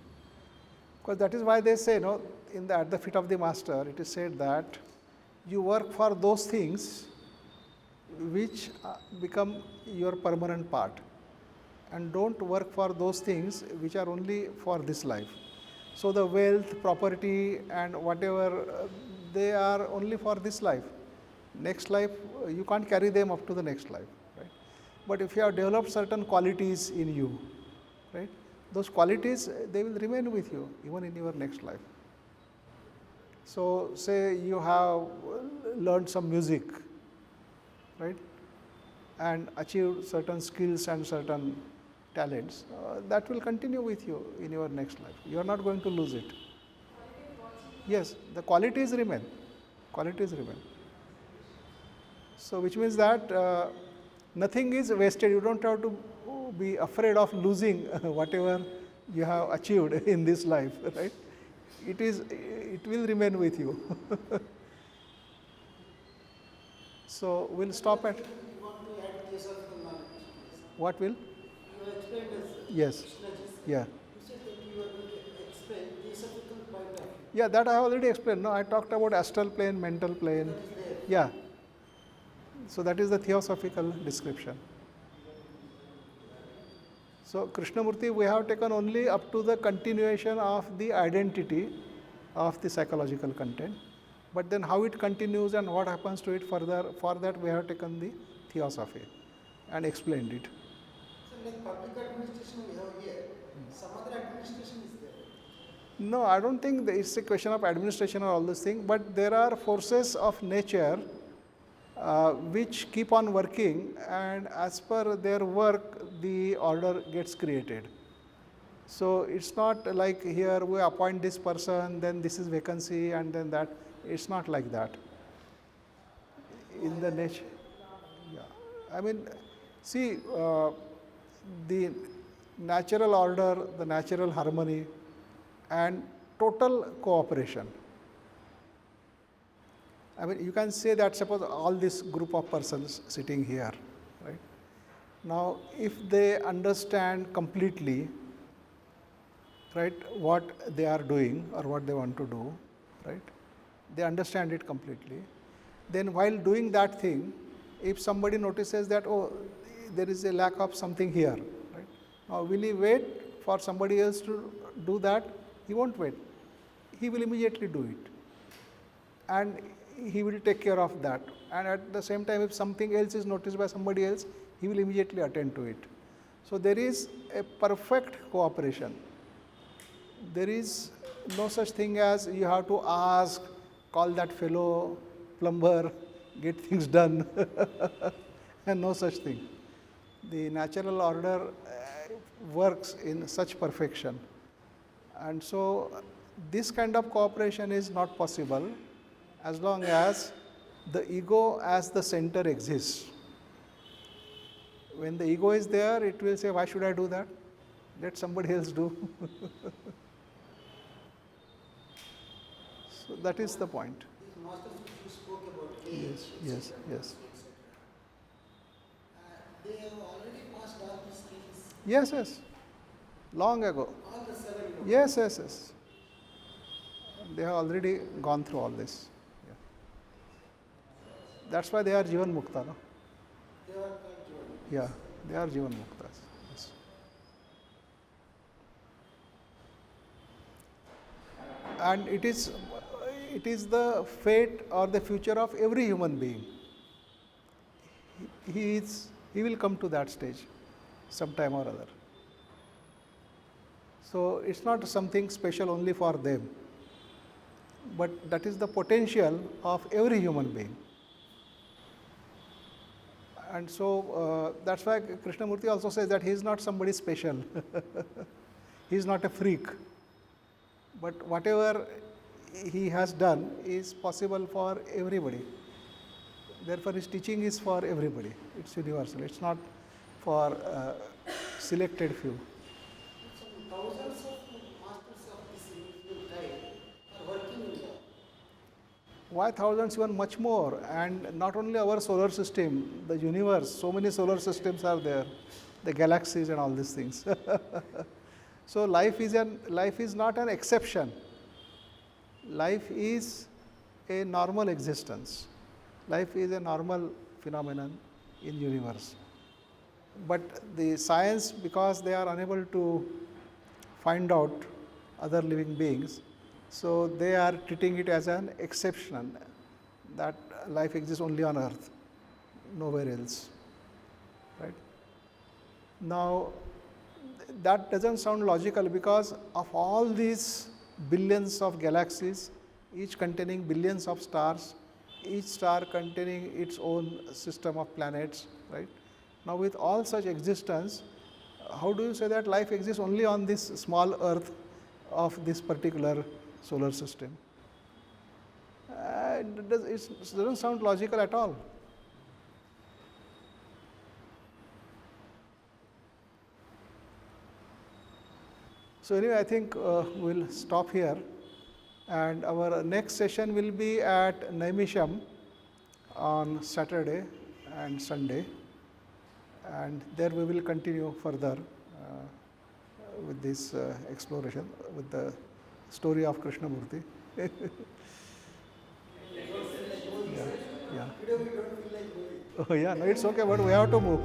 S1: Because that is why they say, no, at the feet of the master, it is said that you work for those things which become your permanent part, and don't work for those things which are only for this life. So the wealth, property, and whatever, they are only for this life. Next life, you can't carry them up to the next life, right? But if you have developed certain qualities in you, right, those qualities, they will remain with you even in your next life. So say you have learned some music, right, and achieved certain skills and certain talents, that will continue with you in your next life. You are not going to lose it. Yes, the qualities remain. Qualities remain. So which means that nothing is wasted. You don't have to be afraid of losing whatever you have achieved in this life, right? It will remain with you. So we'll stop at.
S3: You want to add theosophical knowledge.
S1: What will?
S3: You explained as
S1: Yes.
S3: Krishnaji.
S1: Yeah.
S3: You said that you are going to explain theosophical point of view.
S1: Yeah, that I have already explained. No, I talked about astral plane, mental plane.
S3: That is there.
S1: Yeah. So that is the theosophical description. So Krishnamurti, we have taken only up to the continuation of the identity of the psychological content. But then how it continues and what happens to it further, for that we have taken the theosophy and explained it.
S3: So like public administration we have here, some other administration is there.
S1: No, I don't think it's a question of administration or all these things, but there are forces of nature which keep on working, and as per their work, the order gets created. So it's not like here we appoint this person, then this is vacancy, and then that. It's not like that. In the nature, yeah. I mean, see, the natural order, the natural harmony, and total cooperation. I mean, you can say that suppose all this group of persons sitting here, right? Now, if they understand completely, right, what they are doing or what they want to do, right? They understand it completely. Then while doing that thing, if somebody notices that, oh, there is a lack of something here, right? Now, will he wait for somebody else to do that? He won't wait. He will immediately do it. And he will take care of that. And at the same time, if something else is noticed by somebody else, he will immediately attend to it. So there is a perfect cooperation. There is no such thing as you have to ask, call that fellow plumber, get things done, and no such thing. The natural order works in such perfection. And so this kind of cooperation is not possible as long as the ego as the center exists. When the ego is there, it will say, why should I do that? Let somebody else do. So that is the point.
S3: These masters you spoke about age,
S1: Yes, yes, yes.
S3: They have already passed all these stages.
S1: Yes, yes. Long ago.
S3: All the seven.
S1: Yes, yes, yes. They have already gone through all this. Yeah. That's why they are Jivan Mukta, no?
S3: They are called Jordan.
S1: Yeah, they are Jivan Muktas. Yes. And it is the fate or the future of every human being. He will come to that stage sometime or other. So it's not something special only for them, but that is the potential of every human being. And so that's why Krishnamurti also says that he is not somebody special. He is not a freak. But whatever he has done is possible for everybody. Therefore, his teaching is for everybody. It's universal. It's not for selected few.
S3: Some thousands of masters of this individual type are working in that.
S1: Why thousands? Even much more. And not only our solar system, the universe, so many solar systems are there, the galaxies and all these things. So life is not an exception. Life is a normal existence. Life is a normal phenomenon in universe. But the science, because they are unable to find out other living beings, so they are treating it as an exception, that life exists only on earth, nowhere else. Right? Now, that doesn't sound logical, because of all these billions of galaxies, each containing billions of stars, each star containing its own system of planets, right? Now, with all such existence, how do you say that life exists only on this small earth of this particular solar system? It doesn't sound logical at all. So anyway, I think we'll stop here, and our next session will be at Naimisham on Saturday and Sunday, and there we will continue further with this exploration with the story of Krishnamurti. Yeah.
S3: Today we don't feel like moving.
S1: Oh yeah, no, it's okay, but we have to move.